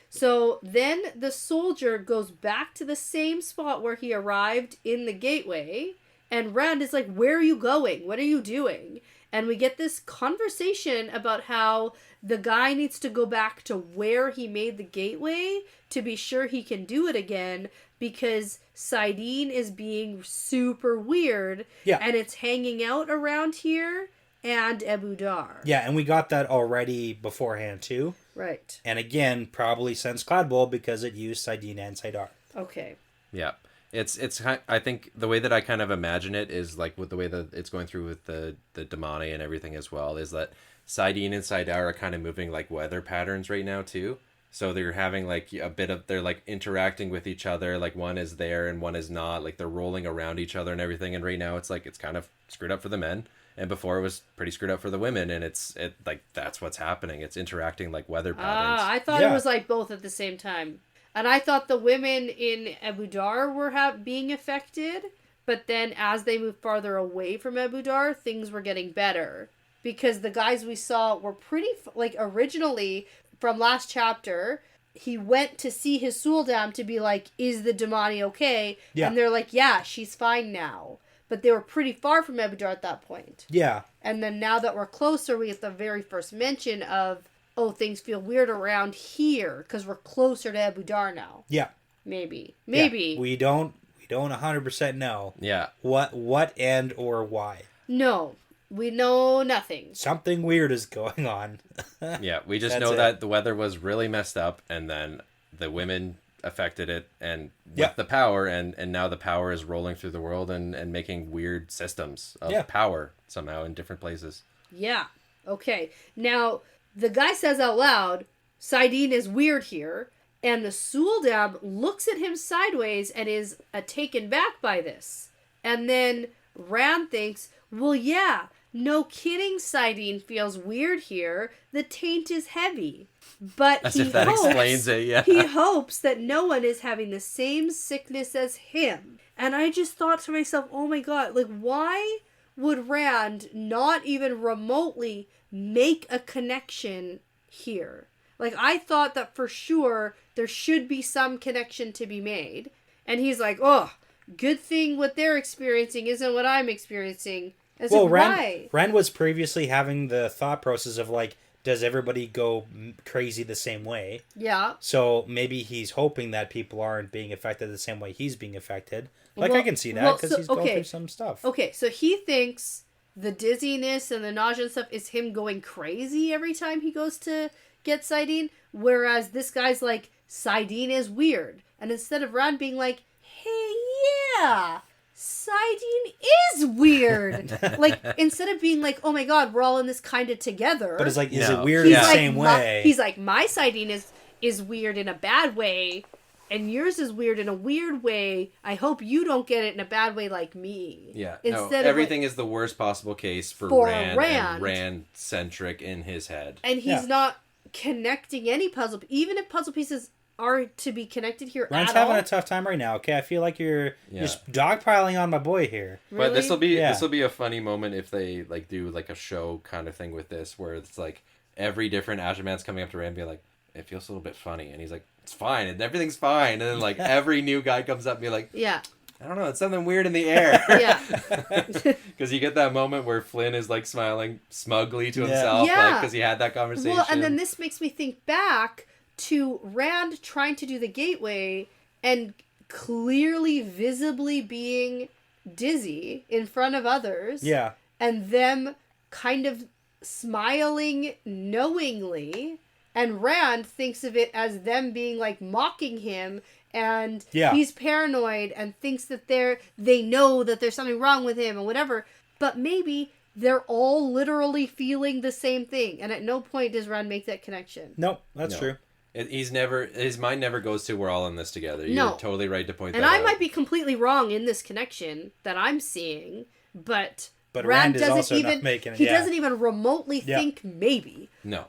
So then the soldier goes back to the same spot where he arrived in the gateway, and Rand is like, where are you going? What are you doing? And we get this conversation about how the guy needs to go back to where he made the gateway to be sure he can do it again, because Sidene is being super weird, and it's hanging out around here and Abu Dar. Yeah, and we got that already beforehand too. Right. And again, probably since Cloud Bowl, because it used Sidene and Sidar. Okay. Yeah. It's I think the way that I kind of imagine it is like with the way that it's going through with the Damani and everything as well, is that Sidene and Sidar are kind of moving like weather patterns right now too. So they're having like a bit of, they're like interacting with each other, like one is there and one is not, like they're rolling around each other and everything. And right now it's like, it's kind of screwed up for the men. And before it was pretty screwed up for the women, and it's like that's what's happening. It's interacting like weather patterns. I thought it was like both at the same time, and I thought the women in Abu Dar were being affected, but then as they moved farther away from Abu Dar, things were getting better because the guys we saw were pretty like originally from last chapter. He went to see his Suldam to be like, "Is the Damani okay?" Yeah. And they're like, "Yeah, she's fine now." But they were pretty far from Abu Dar at that point. Yeah. And then now that we're closer, we get the very first mention of, oh, things feel weird around here because we're closer to Abu Dar now. Yeah. Maybe. Yeah. We don't 100% know. Yeah. What and or why. No. We know nothing. Something weird is going on. Yeah, we just know that the weather was really messed up, and then the women affected it, and with the power, and now the power is rolling through the world and making weird systems of power somehow in different places. Yeah. Okay. Now, the guy says out loud, Sidene is weird here, and the Suldam looks at him sideways and is taken back by this. And then Rand thinks, well, yeah, no kidding, Sidene feels weird here. The taint is heavy. But as if that explains it, yeah. He hopes that no one is having the same sickness as him. And I just thought to myself, oh my god, like why would Rand not even remotely make a connection here? Like I thought that for sure there should be some connection to be made. And he's like, oh, good thing what they're experiencing isn't what I'm experiencing. Well, Rand was previously having the thought process of like, does everybody go crazy the same way? Yeah. So maybe he's hoping that people aren't being affected the same way he's being affected. Like, I can see that because he's going through some stuff. Okay, so he thinks the dizziness and the nausea and stuff is him going crazy every time he goes to get Sidene, whereas this guy's like, Sidene is weird. And instead of Rand being like, hey, yeah, Sidene is weird. Like, instead of being like, oh my god, we're all in this kind of together. But it's like, is it weird in the same way? He's like, my Sidene is weird in a bad way, and yours is weird in a weird way. I hope you don't get it in a bad way like me. Yeah. Instead everything is the worst possible case for Rand. And Rand-centric in his head. And he's not connecting any puzzle. Even if puzzle pieces are to be connected here Rand's having a tough time right now. Okay, I feel like you're dogpiling on my boy here. Really? But this will be a funny moment if they like do like a show kind of thing with this, where it's like every different Asherman's coming up to Rand and being like, it feels a little bit funny, and he's like, it's fine, and everything's fine, and then like every new guy comes up and be like, yeah, I don't know, it's something weird in the air. Yeah. Because you get that moment where Flynn is like smiling smugly to himself, like because he had that conversation. Well, and then this makes me think back to Rand trying to do the gateway and clearly, visibly being dizzy in front of others. Yeah. And them kind of smiling knowingly. And Rand thinks of it as them being like mocking him. And he's paranoid and thinks that they know that there's something wrong with him or whatever. But maybe they're all literally feeling the same thing. And at no point does Rand make that connection. Nope, that's true. His mind never goes to, we're all in this together. You're totally right to point that out. And I might be completely wrong in this connection that I'm seeing, but Rand is also not making it. He doesn't even remotely think maybe. No.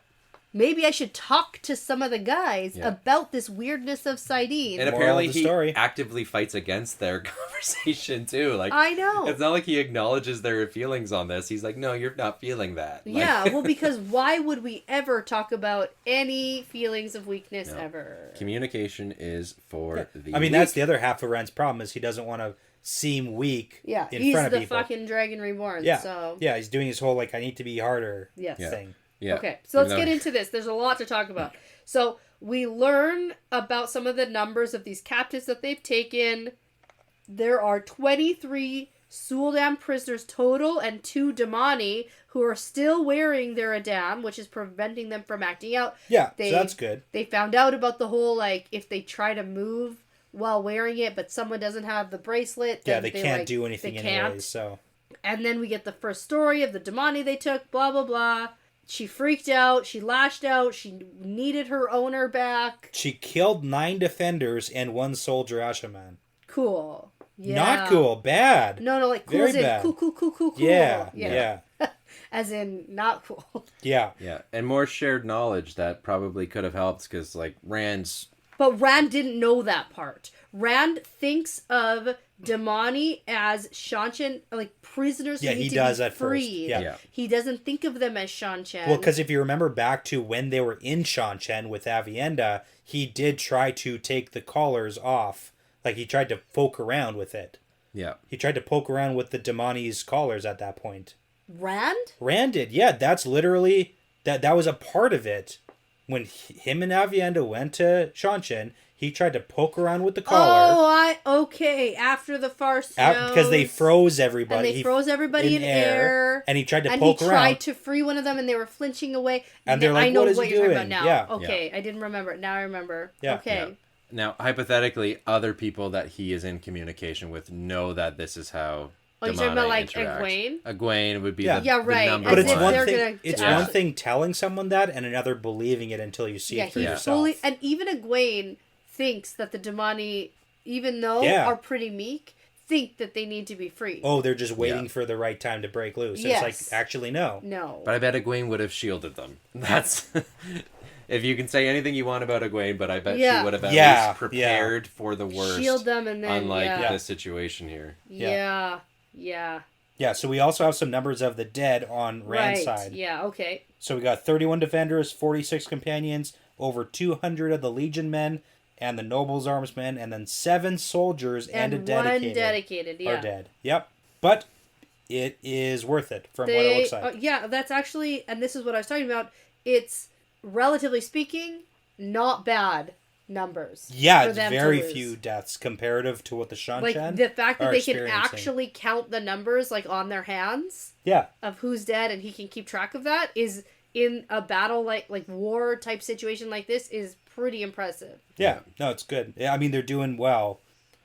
Maybe I should talk to some of the guys about this weirdness of Sidene. And apparently he actively fights against their conversation too. Like, I know. It's not like he acknowledges their feelings on this. He's like, no, you're not feeling that. Yeah, well, because why would we ever talk about any feelings of weakness ever? Communication is for the I mean, weak. that's the other half of Rand's problem is he doesn't want to seem weak in front of people. He's the fucking Dragon Reborn, so... Yeah, he's doing his whole, like, I need to be harder thing. Yeah. Okay, so let's get into this. There's a lot to talk about. So we learn about some of the numbers of these captives that they've taken. There are 23 Suldam prisoners total and 2 Damani who are still wearing their Adam, which is preventing them from acting out. Yeah, so that's good. They found out about the whole, like, if they try to move while wearing it, but someone doesn't have the bracelet, then they can't do anything anyways, so... And then we get the first story of the Damani they took, blah, blah, blah. She freaked out. She lashed out. She needed her owner back. She killed 9 defenders and 1 soldier Ashaman. Cool. Yeah. Not cool. Bad. No, like cool Very as in bad. Cool. Yeah. As in not cool. Yeah. Yeah, and more shared knowledge that probably could have helped because, like, Rand's... But Rand didn't know that part. Rand thinks of Damani as Seanchan, like prisoners who need to be freed. Yeah. He doesn't think of them as Seanchan. Well, because if you remember back to when they were in Seanchan with Avienda, he did try to take the collars off. Like, he tried to poke around with it. Yeah. He tried to poke around with the Damani's collars at that point. Rand? Rand did. Yeah, that's literally... That was a part of it. When him and Avienda went to Seanchan, he tried to poke around with the collar. Okay. After the farce snows. Because they froze everybody. And they froze everybody in air. And he tried to poke around. And he tried to free one of them, and they were flinching away. And they're like, I know what is what he you're doing? talking about now. Yeah. Okay, I didn't remember it. Now I remember. Yeah. Okay. Yeah. Now, hypothetically, other people that he is in communication with know that this is how... Oh, you're talking about like Egwene? Egwene would be the right. number but it's one. One thing telling someone that and another believing it until you see it for yourself. And even Egwene thinks that the Damani, even though are pretty meek, think that they need to be free. Oh, they're just waiting for the right time to break loose. It's like, actually, no. No. But I bet Egwene would have shielded them. That's... If you can say anything you want about Egwene, but I bet she would have at least prepared for the worst. Shield them and then, unlike this situation here. Yeah. Yeah, so we also have some numbers of the dead on Rand's side. Yeah, okay. So we got 31 defenders, 46 companions, over 200 of the Legion men, and the Nobles Armsmen, and then 7 soldiers and a dedicated. 1 dedicated, are dead. Yep. But it is worth it from what it looks like. Yeah, that's actually, and this is what I was talking about, it's, relatively speaking, not bad numbers. Yeah, it's very few deaths comparative to what the Seanchan like the fact that they can experiencing. actually count the numbers like on their hands. Yeah. Of who's dead, and he can keep track of that is in a battle like war type situation like this is pretty impressive. Yeah. No, it's good. Yeah, I mean they're doing well.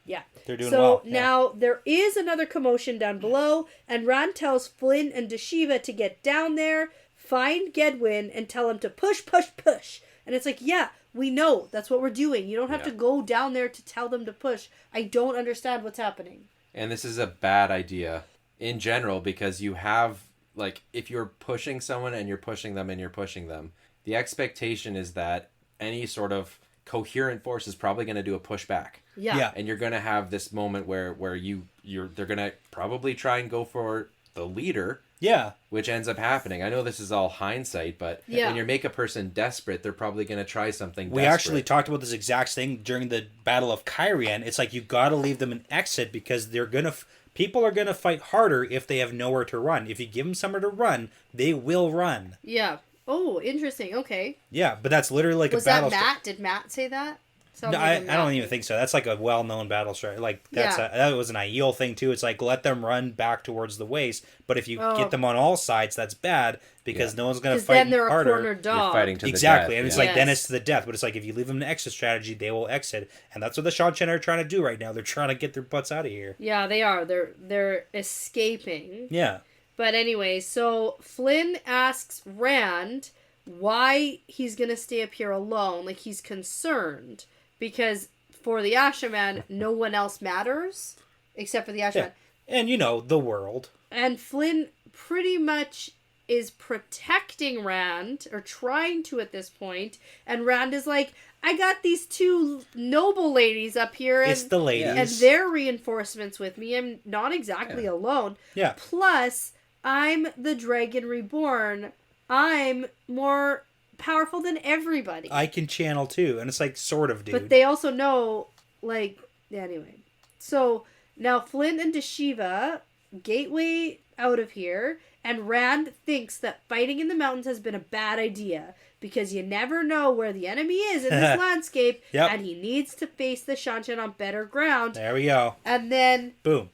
Yeah. They're doing well. So now there is another commotion down below, and Rand tells Flynn and Deshiva to get down there, find Gedwyn, and tell him to push, push, push. And it's like, yeah, we know. That's what we're doing. You don't have to go down there to tell them to push. I don't understand what's happening. And this is a bad idea in general because you have, like, if you're pushing someone and you're pushing them and you're pushing them, the expectation is that any sort of coherent force is probably going to do a pushback. Yeah. And you're going to have this moment where they're going to probably try and go for the leader. Yeah. Which ends up happening. I know this is all hindsight, but when you make a person desperate, they're probably going to try something desperate. We actually talked about this exact thing during the Battle of Kyrian. It's like you got to leave them an exit because they're going to... People are going to fight harder if they have nowhere to run. If you give them somewhere to run, they will run. Yeah. Oh, interesting. Okay. Yeah, but that's literally like a battle... Was that Matt? Did Matt say that? No, I don't even think so. That's like a well-known battle strategy. Like that was an Aiel thing too. It's like let them run back towards the waist, but if you get them on all sides, that's bad because no one's going to fight then they're harder. A corner dog. You're fighting to exactly, the death, and it's like then it's to the death. But it's like if you leave them an exit strategy, they will exit, and that's what the Seanchan are trying to do right now. They're trying to get their butts out of here. Yeah, they are. They're escaping. Yeah. But anyway, so Flynn asks Rand why he's going to stay up here alone. Like he's concerned because for the Asherman, no one else matters except for the Asherman. Yeah. And, the world. And Flynn pretty much is protecting Rand, or trying to at this point. And Rand is like, I got these two noble ladies up here. And, it's the ladies. And they're reinforcements with me. I'm not exactly alone. Yeah. Plus, I'm the Dragon Reborn. I'm more... powerful than everybody. I can channel too, and it's like sort of, dude. But they also know, anyway. So now Flynn and Deshiva gateway out of here, and Rand thinks that fighting in the mountains has been a bad idea because you never know where the enemy is in this landscape, and he needs to face the Seanchan on better ground. There we go. And then boom,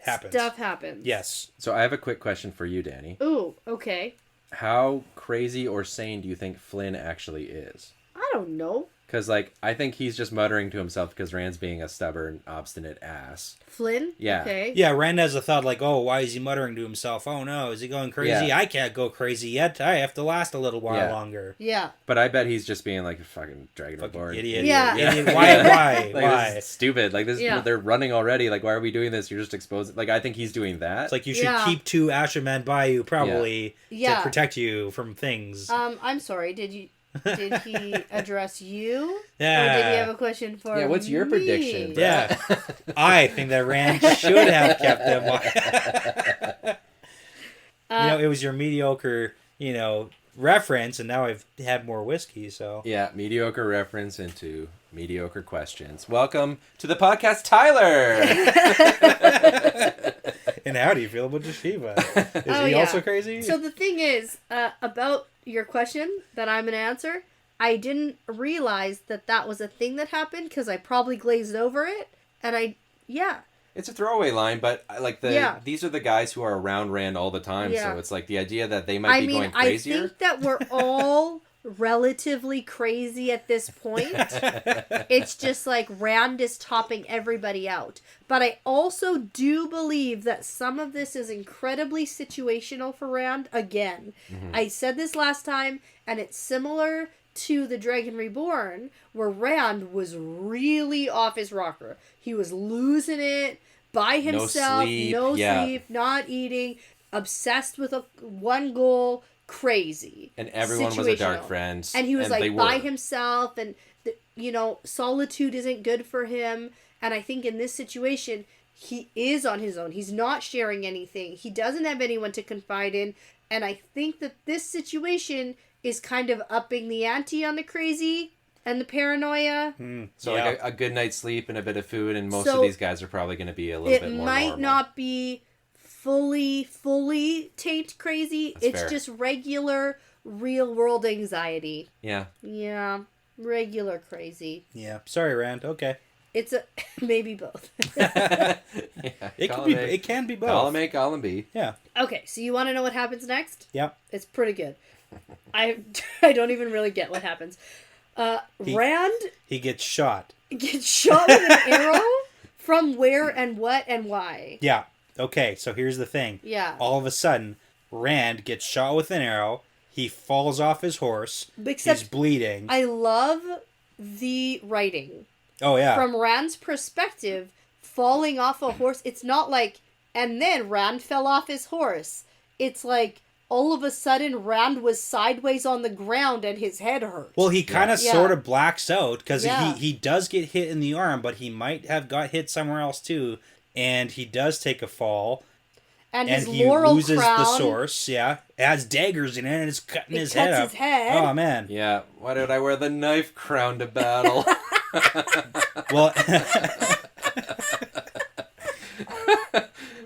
happens. Stuff happens. Yes. So I have a quick question for you, Danny. Ooh, okay. How crazy or sane do you think Flynn actually is? I don't know. Because, I think he's just muttering to himself because Rand's being a stubborn, obstinate ass. Flynn? Yeah. Okay. Yeah, Rand has a thought oh, why is he muttering to himself? Oh, no, is he going crazy? Yeah. I can't go crazy yet. I have to last a little while longer. Yeah. But I bet he's just being a fucking Dragon Reborn. Idiot. Yeah. Idiot. Why? Why? This is stupid. They're running already. Why are we doing this? You're just exposing... I think he's doing that. It's like you should keep two Ashermen by you, probably, to protect you from things. I'm sorry, did he address you? Yeah. Or did he have a question for me? Yeah, what's your prediction? Yeah. I think that Rand should have kept them. It was your mediocre, reference, and now I've had more whiskey, so. Yeah, mediocre reference into mediocre questions. Welcome to the podcast, Tyler! And how do you feel about Deshiva? Is he also crazy? So the thing is, about your question that I'm going to answer, I didn't realize that was a thing that happened because I probably glazed over it. And It's a throwaway line, but these are the guys who are around Rand all the time. Yeah. So it's the idea that they might be going crazier. I think that we're all relatively crazy at this point. It's just Rand is topping everybody out. But I also do believe that some of this is incredibly situational for Rand. Again, I said this last time, and it's similar to the Dragon Reborn, where Rand was really off his rocker. He was losing it by himself, no sleep, not eating, obsessed with one goal, crazy. And everyone was a dark friend. And he was by himself, and solitude isn't good for him. And I think in this situation, he is on his own. He's not sharing anything. He doesn't have anyone to confide in. And I think that this situation is kind of upping the ante on the crazy and the paranoia. So a good night's sleep and a bit of food, and most of these guys are probably going to be a little bit more normal. It might not be fully taint crazy. That's it's fair. Just regular real world anxiety. Yeah. Yeah. Regular crazy. Yeah. Sorry, Rand. Okay. It's a maybe both. Yeah, It can be both. Column A, column B. Yeah. Okay, so you want to know what happens next? Yep. It's pretty good. I don't even really get what happens. Rand He gets shot. gets shot with an arrow from where and what and why. Yeah. Okay, so here's the thing. Yeah. All of a sudden, Rand gets shot with an arrow. He falls off his horse. Except he's bleeding. I love the writing. Oh, yeah. From Rand's perspective, falling off a horse, it's not like, and then Rand fell off his horse. It's like, all of a sudden, Rand was sideways on the ground and his head hurt. Well, he kind of Yeah. sort of blacks out because Yeah. he does get hit in the arm, but he might have got hit somewhere else too. And he does take a fall. And And his he laurel loses crown, the source, yeah. It has daggers in it and it's cutting his head cuts up. his head. Oh, man. Yeah. Why did I wear the knife crown to battle? Well,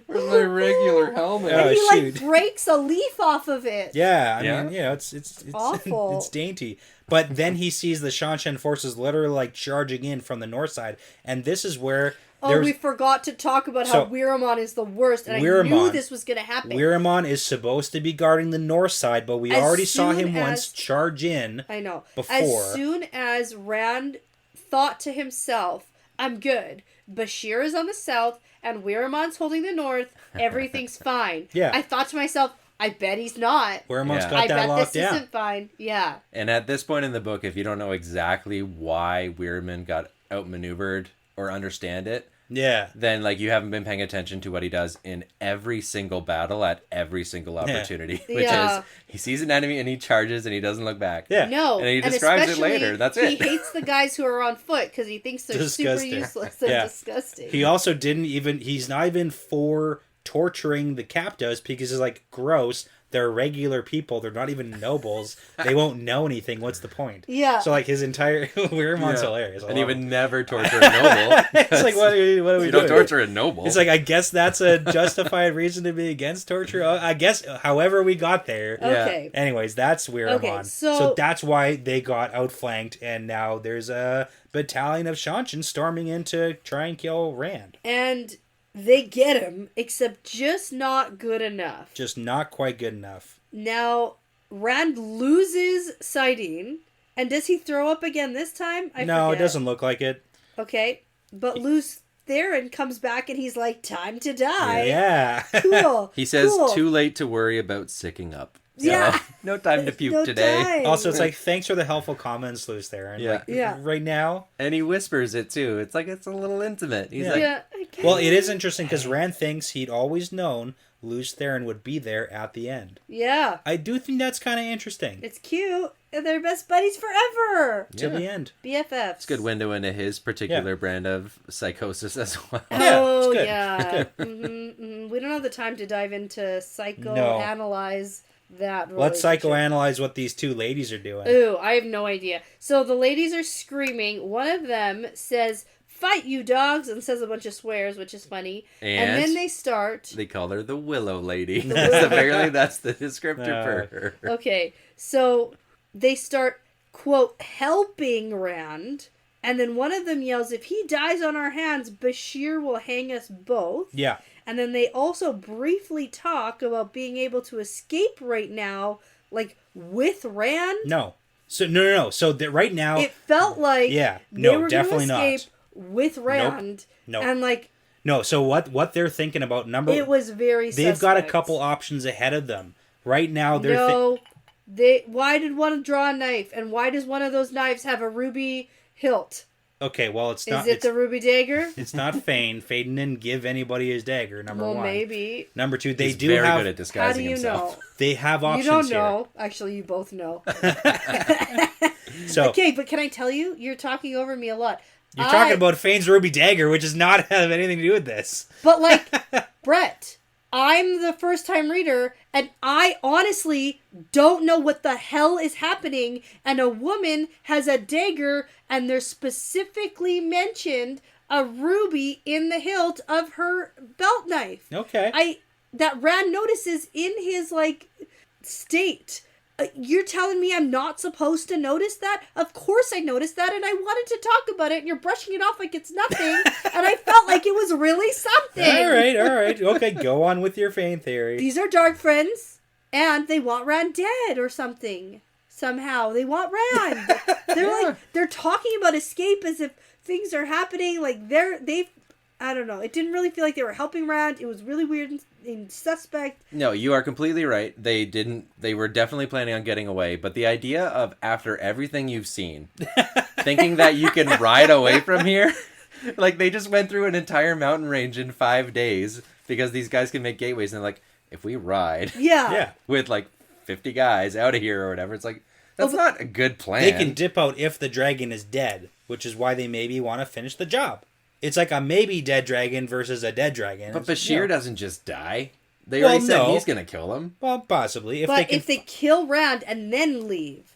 Where's my regular helmet? And Oh, he shoot. like breaks a leaf off of it. yeah, I Yeah. mean, it's Awful. it's dainty. But then he sees the Seanchan forces literally like charging in from the north side. And this is where Oh, there's... we forgot to talk about how So, Weiramon is the worst, and I knew Weiramon- this was going to happen. Weiramon is supposed to be guarding the north side, but we As already saw soon him once as- charge in. I know. Before. As soon as Rand thought to himself, I'm good. Bashir is on the south, and Weiramon's holding the north. Everything's fine. Yeah. I thought to myself, I bet he's not. Weiramon's Yeah. got I that bet locked this down. isn't fine. Yeah. And at this point in the book, if you don't know exactly why Weirman got outmaneuvered or understand it, Yeah. then like you haven't been paying attention to what he does in every single battle at every single opportunity, which Yeah. is he sees an enemy and he charges and he doesn't look back. Yeah. No. And he describes it especially later. That's He it. hates the guys who are on foot because he thinks they're super Disgusting. useless and Yeah. disgusting. He also he's not even for torturing the captives because he's like, gross, they're regular people, they're not even nobles, they won't know anything, what's the point? Yeah. So like his entire Weiramon's Yeah. hilarious. I And he love would it. never torture a noble. It's like, what are we you doing? don't torture a noble. It's like, I guess that's a justified reason to be against torture. I guess, however we got there. Okay. Anyways, that's Weiramon. Okay, so so that's why they got outflanked, and now there's a battalion of Seanchan storming in to try and kill Rand. And they get him, except just not good enough. Just not quite good enough. Now, Rand loses Sidene. And does he throw up again this time? I No, forget. it doesn't look like it. Okay. But Luce Theron comes back and he's like, time to die. Yeah. Cool. he says, cool. too late to worry about sicking up. So, Yeah. no time to puke No today. time. Also, it's like, thanks for the helpful comments, Luce there. And Yeah. like, Yeah. right now. And he whispers it too. It's like it's a little intimate. He's Yeah. like, Yeah. I can't- Well, it is interesting because Rand thinks he'd always known Luce Theron would be there at the end. Yeah. I do think that's kind of interesting. It's cute. And they're best buddies forever. Till Yeah. the end. BFFs. it's a good window into his particular brand of psychosis as well. Yeah, Oh, it's good. yeah. It's We don't have the time to dive into psychoanalyze that relationship. Let's psychoanalyze what these two ladies are doing. Ooh, I have no idea. So the ladies are screaming. One of them says, "Fight, you dogs," and says a bunch of swears, which is funny. And then they start. They call her the Willow Lady. Apparently, that's the descriptor for her. Okay, so they start, quote, helping Rand. And then one of them yells, "If he dies on our hands, Bashir will hang us both." Yeah. And then they also briefly talk about being able to escape right now, like, with Rand. No. So no. So right now, It felt like Yeah. they No, were definitely gonna not. escape with Rand. Nope. And, like, no. So what they're thinking about it was very they've got a suspect. couple options ahead of them. Right now, they're Why did one draw a knife? And why does one of those knives have a ruby hilt? okay. Well, it's not. Is it the ruby dagger? It's not Fane. Faden didn't give anybody his dagger. Number Well, one. Number Number two, they He's do very have. good at How disguising do you himself. know? They have options You don't here. know. Actually, you both know. So Okay, but can I tell you? You're talking over me a lot. you're talking about Fane's ruby dagger, which does not have anything to do with this. But, like, Brett, I'm the first time reader, and I honestly don't know what the hell is happening. And a woman has a dagger, and there's specifically mentioned a ruby in the hilt of her belt knife. Okay. That Rand notices in his, like, state. You're telling me I'm not supposed to notice that? Of course I noticed that, and I wanted to talk about it, and you're brushing it off like it's nothing, and I felt like it was really something. All right. Okay, go on with your Fane theory. These are dark friends, and they want Rand dead or something. Somehow. They want Rand. They're talking about escape as if things are happening, like they've I don't know. It didn't really feel like they were helping Rand. It was really weird and suspect. No, you are completely right. They were definitely planning on getting away, but the idea of after everything you've seen, thinking that you can ride away from here, like they just went through an entire mountain range in 5 days because these guys can make gateways, and they're like, if we ride with like 50 guys out of here or whatever, it's like, that's not a good plan. They can dip out if the dragon is dead, which is why they maybe want to finish the job. It's like a maybe dead dragon versus a dead dragon. But Bashir doesn't just die. They already said he's going to kill him. Well, possibly. If they kill Rand and then leave,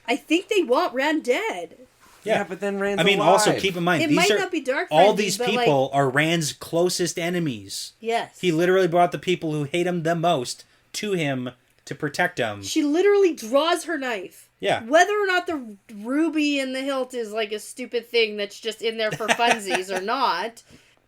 I think they want Rand dead. Yeah, but then Rand's alive. Also keep in mind, it might not be dark all these people are Rand's closest enemies. Yes. He literally brought the people who hate him the most to him to protect him. She literally draws her knife. Yeah. Whether or not the ruby in the hilt is like a stupid thing that's just in there for funsies or not,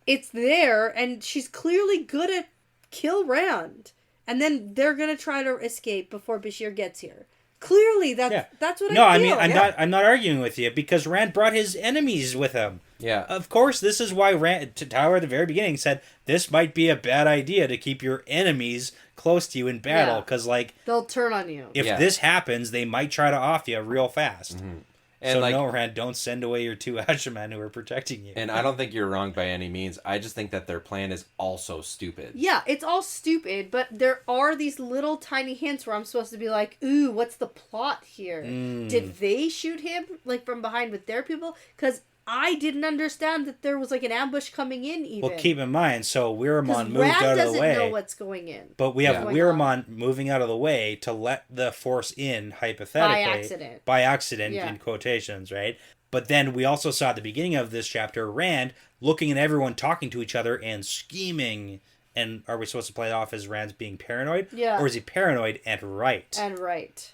it's there, and she's clearly good at kill Rand. And then they're going to try to escape before Bashir gets here. Clearly, that's what I feel. No, I mean, I'm not arguing with you, because Rand brought his enemies with him. Yeah. Of course, this is why Tyler at the very beginning said, this might be a bad idea to keep your enemies close to you in battle, because, like... they'll turn on you. If this happens, they might try to off you real fast. Mm-hmm. And so no, Rand, don't send away your 2 Ashermen who are protecting you. And I don't think you're wrong by any means. I just think that their plan is also stupid. Yeah, it's all stupid, but there are these little tiny hints where I'm supposed to be like, ooh, what's the plot here? Did they shoot him, like, from behind with their people? Because I didn't understand that there was, like, an ambush coming in, even. Well, keep in mind, so Wiramon moved Rand out of the way. doesn't know what's going in. But we have Wiramon moving out of the way to let the Force in, hypothetically. By accident, in quotations, right? But then we also saw at the beginning of this chapter, Rand looking at everyone talking to each other and scheming. And are we supposed to play it off as Rand's being paranoid? Yeah. Or is he paranoid and right? And right.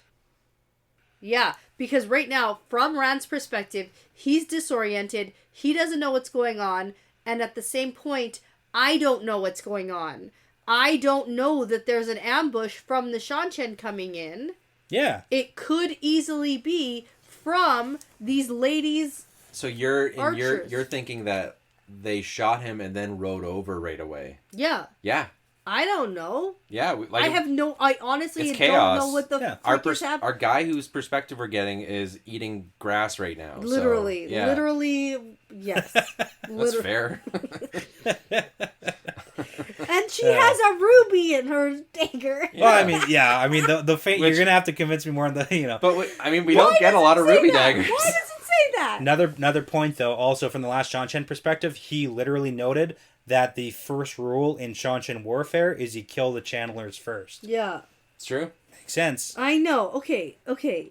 Yeah, because right now, from Rand's perspective, he's disoriented, he doesn't know what's going on, and at the same point, I don't know what's going on. I don't know that there's an ambush from the Seanchan coming in. Yeah. It could easily be from these ladies. So you're thinking that they shot him and then rode over right away. Yeah. Yeah. I don't know. Yeah, I honestly don't know what the frick is happening. Our guy whose perspective we're getting is eating grass right now. Literally, so, yeah. Literally, yes. That's fair. And she has a ruby in her dagger. Yeah. Well, I mean, the fate. You're gonna have to convince me more on the, But we don't get a lot of ruby daggers. Why does it say that? Another point though, also from the last Seanchan perspective, he literally noted that the first rule in Seanchan warfare is you kill the channelers first. Yeah. It's true. Makes sense. I know. Okay.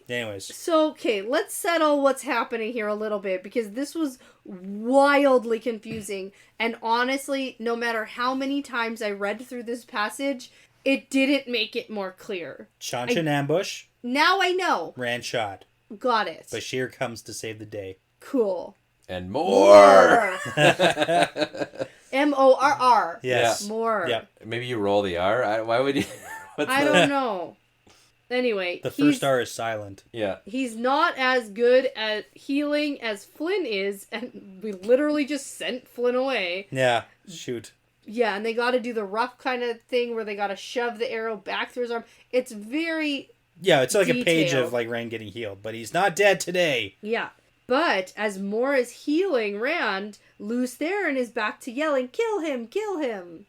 Anyways. So, let's settle what's happening here a little bit, because this was wildly confusing. And honestly, no matter how many times I read through this passage, it didn't make it more clear. Seanchan ambush. Now I know. Rand shot. Got it. Bashir comes to save the day. Cool. And more. MORR. Yes. Yeah. More. Yeah. Maybe you roll the R. Why would you? I don't know. Anyway, the first R is silent. Yeah. He's not as good at healing as Flynn is, and we literally just sent Flynn away. Yeah. Shoot. Yeah, and they got to do the rough kind of thing where they got to shove the arrow back through his arm. It's very it's like a page of like Rand getting healed, but he's not dead today. Yeah. But as Moore is healing Rand, Luce Theron is back to yelling, "Kill him! Kill him!"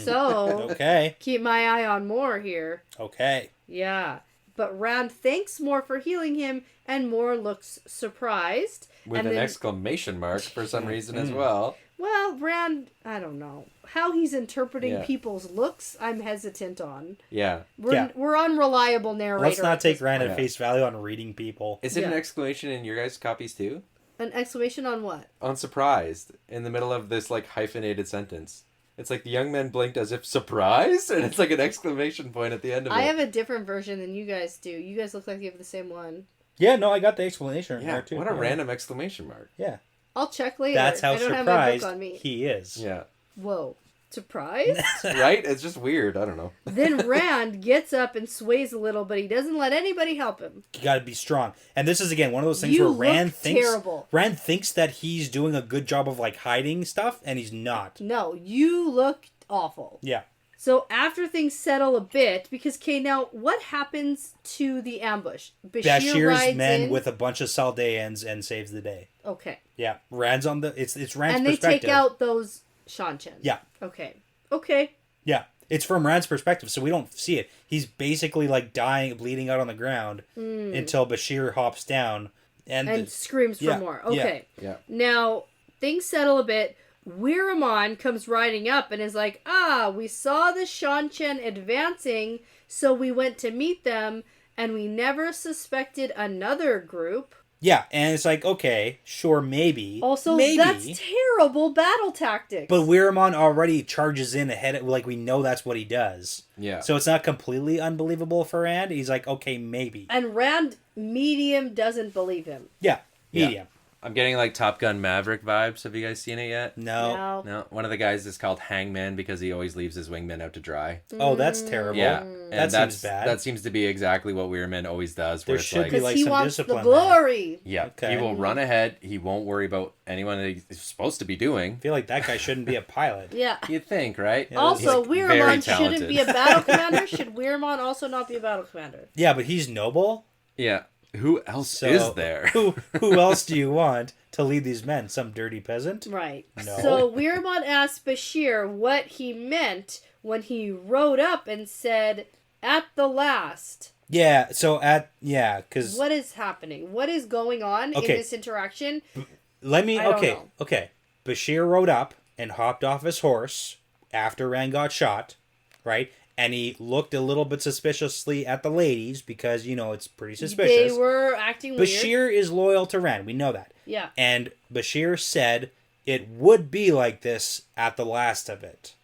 So, keep my eye on Moore here. Okay. Yeah. But Rand thanks Moore for healing him, and Moore looks surprised. With an exclamation mark for some reason as well. Well, Rand, I don't know. How he's interpreting people's looks, I'm hesitant on. Yeah. We're unreliable narrator. Let's not take Rand at face value on reading people. Is it an exclamation in your guys' copies too? An exclamation on what? On surprised. In the middle of this, like, hyphenated sentence. It's like the young man blinked as if surprised, and it's like an exclamation point at the end of it. I have a different version than you guys do. You guys look like you have the same one. Yeah, no, I got the explanation there too. What a random exclamation mark. Yeah. I'll check later. That's how I don't have my book surprised on me. he is. Yeah. Whoa. Surprised? Right? It's just weird. I don't know. Then Rand gets up and sways a little, but he doesn't let anybody help him. You got to be strong. And this is again one of those things You where look terrible. Rand thinks that he's doing a good job of like hiding stuff, and he's not. No, you look awful. Yeah. So after things settle a bit, because now what happens to the ambush? Bashir's men with a bunch of Saldeans and saves the day. Okay. Yeah, Rand's on the. It's Rand's and they perspective. take out those Seanchan. Yeah. Okay. Yeah, it's from Rand's perspective, so we don't see it. He's basically like dying, bleeding out on the ground until Bashir hops down and screams for more. Okay. Yeah. Now things settle a bit. Wiramon comes riding up and is like, we saw the Seanchan advancing, so we went to meet them, and we never suspected another group. Yeah, and it's like, okay, sure, maybe. Also, maybe. That's terrible battle tactics. But Wiramon already charges in ahead, like we know that's what he does. Yeah. So it's not completely unbelievable for Rand. He's like, okay, maybe. And Rand, medium, doesn't believe him. Yeah, medium. Yeah. I'm getting like Top Gun Maverick vibes. Have you guys seen it yet? No. One of the guys is called Hangman because he always leaves his wingmen out to dry. Oh, that's terrible. Yeah. And that seems bad. That seems to be exactly what Weirman always does. Where There it's should like, be like he some wants discipline. the glory. Yeah. Okay. He will run ahead. He won't worry about anyone that he's supposed to be doing. I feel like that guy shouldn't be a pilot. Yeah. You'd think, right? Yeah, Also, He's, like, very Wiramon talented. shouldn't be a battle commander. Should Wiramon also not be a battle commander? Yeah, but he's noble. Yeah. Who else So is there? who else do you want to lead these men? Some dirty peasant? Right. No. So Wiramon asked Bashir what he meant when he rode up and said, "At the last." Yeah, because... What is happening? What is going on in this interaction? I don't know. Okay. Bashir rode up and hopped off his horse after Rand got shot, right? And he looked a little bit suspiciously at the ladies because, it's pretty suspicious. They were acting weird. Bashir is loyal to Rand. We know that. Yeah. And Bashir said it would be like this at the last of it.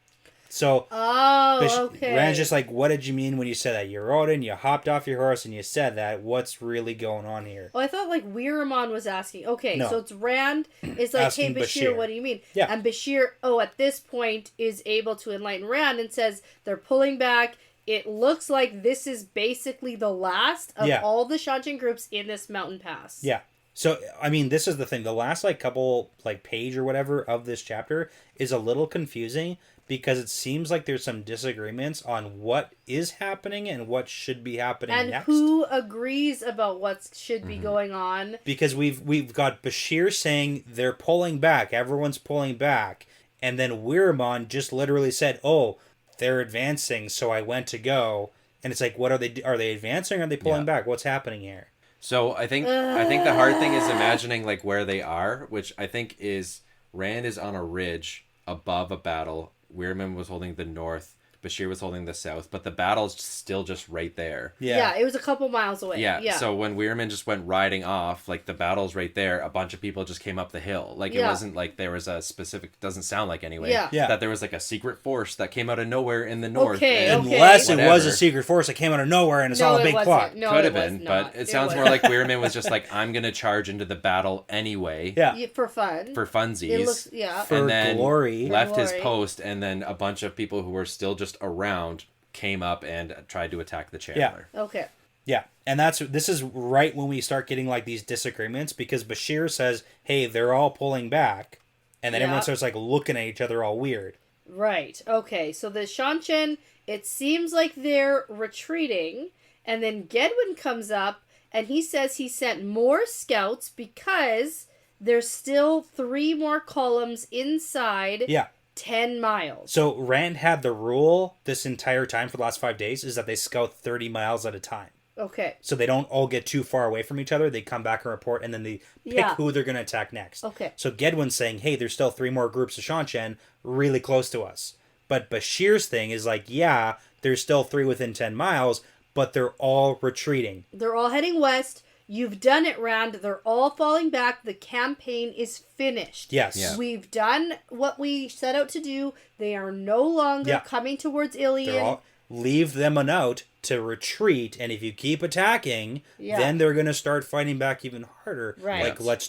So, okay. Rand's just like, what did you mean when you said that? You rode in, you hopped off your horse, and you said that. What's really going on here? Oh, I thought like Wiramon was asking. Okay, No. so it's Rand. It's like, Asking hey, Bashir, Bashir. what do you mean? Yeah. And Bashir, at this point, is able to enlighten Rand and says they're pulling back. It looks like this is basically the last of all the Seanchan groups in this mountain pass. Yeah. So, this is the thing. The last, couple, page or whatever of this chapter is a little confusing because it seems like there's some disagreements on what is happening and what should be happening and next. who agrees about what should be going on. Because we've got Bashir saying they're pulling back, everyone's pulling back, and then Wiramon just literally said, "Oh, they're advancing, so I went to go." And it's like, what are they advancing or are they pulling back? What's happening here? So I think the hard thing is imagining where they are, which I think is Rand is on a ridge above a battle. Weirman was holding the north. Bashir was holding the south, but the battle's still just right there. Yeah, it was a couple miles away. Yeah. So when Weirman just went riding off, the battle's right there, a bunch of people just came up the hill. It wasn't like there was a specific, doesn't sound like anyway, that there was a secret force that came out of nowhere in the north. Unless it was a secret force that came out of nowhere and it's all a big plot. No, could have been, but it sounds more like Weirman was just like, I'm going to charge into the battle anyway. Yeah. For fun. For funsies. It looks, For and then glory. Left his post, and then a bunch of people who were still just around came up and tried to attack the Chandler. Yeah. Okay. Yeah, and this is right when we start getting these disagreements because Bashir says, "Hey, they're all pulling back," and then everyone starts looking at each other all weird. Right. Okay. So the Seanchan, it seems like they're retreating, and then Gedwin comes up and he says he sent more scouts because there's still 3 more columns inside. Yeah. 10 miles. So Rand had the rule this entire time for the last 5 days is that they scout 30 miles at a time. Okay. So they don't all get too far away from each other. They come back and report, and then they pick who they're going to attack next. Okay. So Gedwin's saying, hey, there's still 3 more groups of Seanchan really close to us. But Bashir's thing is there's still 3 within 10 miles, but they're all retreating. They're all heading west. You've done it, Rand. They're all falling back. The campaign is finished. Yes. Yeah. We've done what we set out to do. They are no longer coming towards Ilion. Leave them a note to retreat, and if you keep attacking, then they're going to start fighting back even harder. Right. Like, let's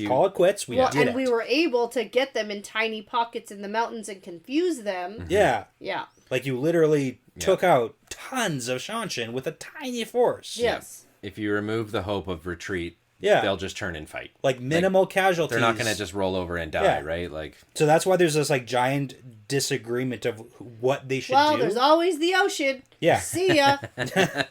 call it quits. We did it. We were able to get them in tiny pockets in the mountains and confuse them. Mm-hmm. Yeah. Yeah. Like, you literally took out tons of Seanchan with a tiny force. Yes. If you remove the hope of retreat, Yeah. they'll just turn and fight. Like minimal casualties. They're not going to just roll over and die, right? Like, so that's why there's this like giant disagreement of what they should do. Well, there's always the ocean. Yeah. See ya. There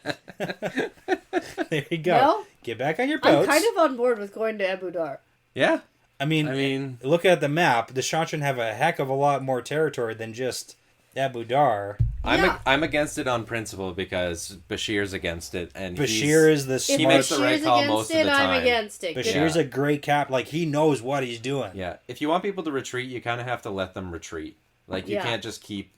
you go. No? Get back on your boats. I'm kind of on board with going to Ebudar. yeah. I mean, look at the map. The Seanchan have a heck of a lot more territory than just Ebudar. I'm against it on principle because Bashir's against it, and Bashir is the smart. He makes the right call most of the time. I'm against it. Bashir's a great cap. Like, he knows what he's doing. Yeah. If you want people to retreat, you kind of have to let them retreat. Like, you can't just keep,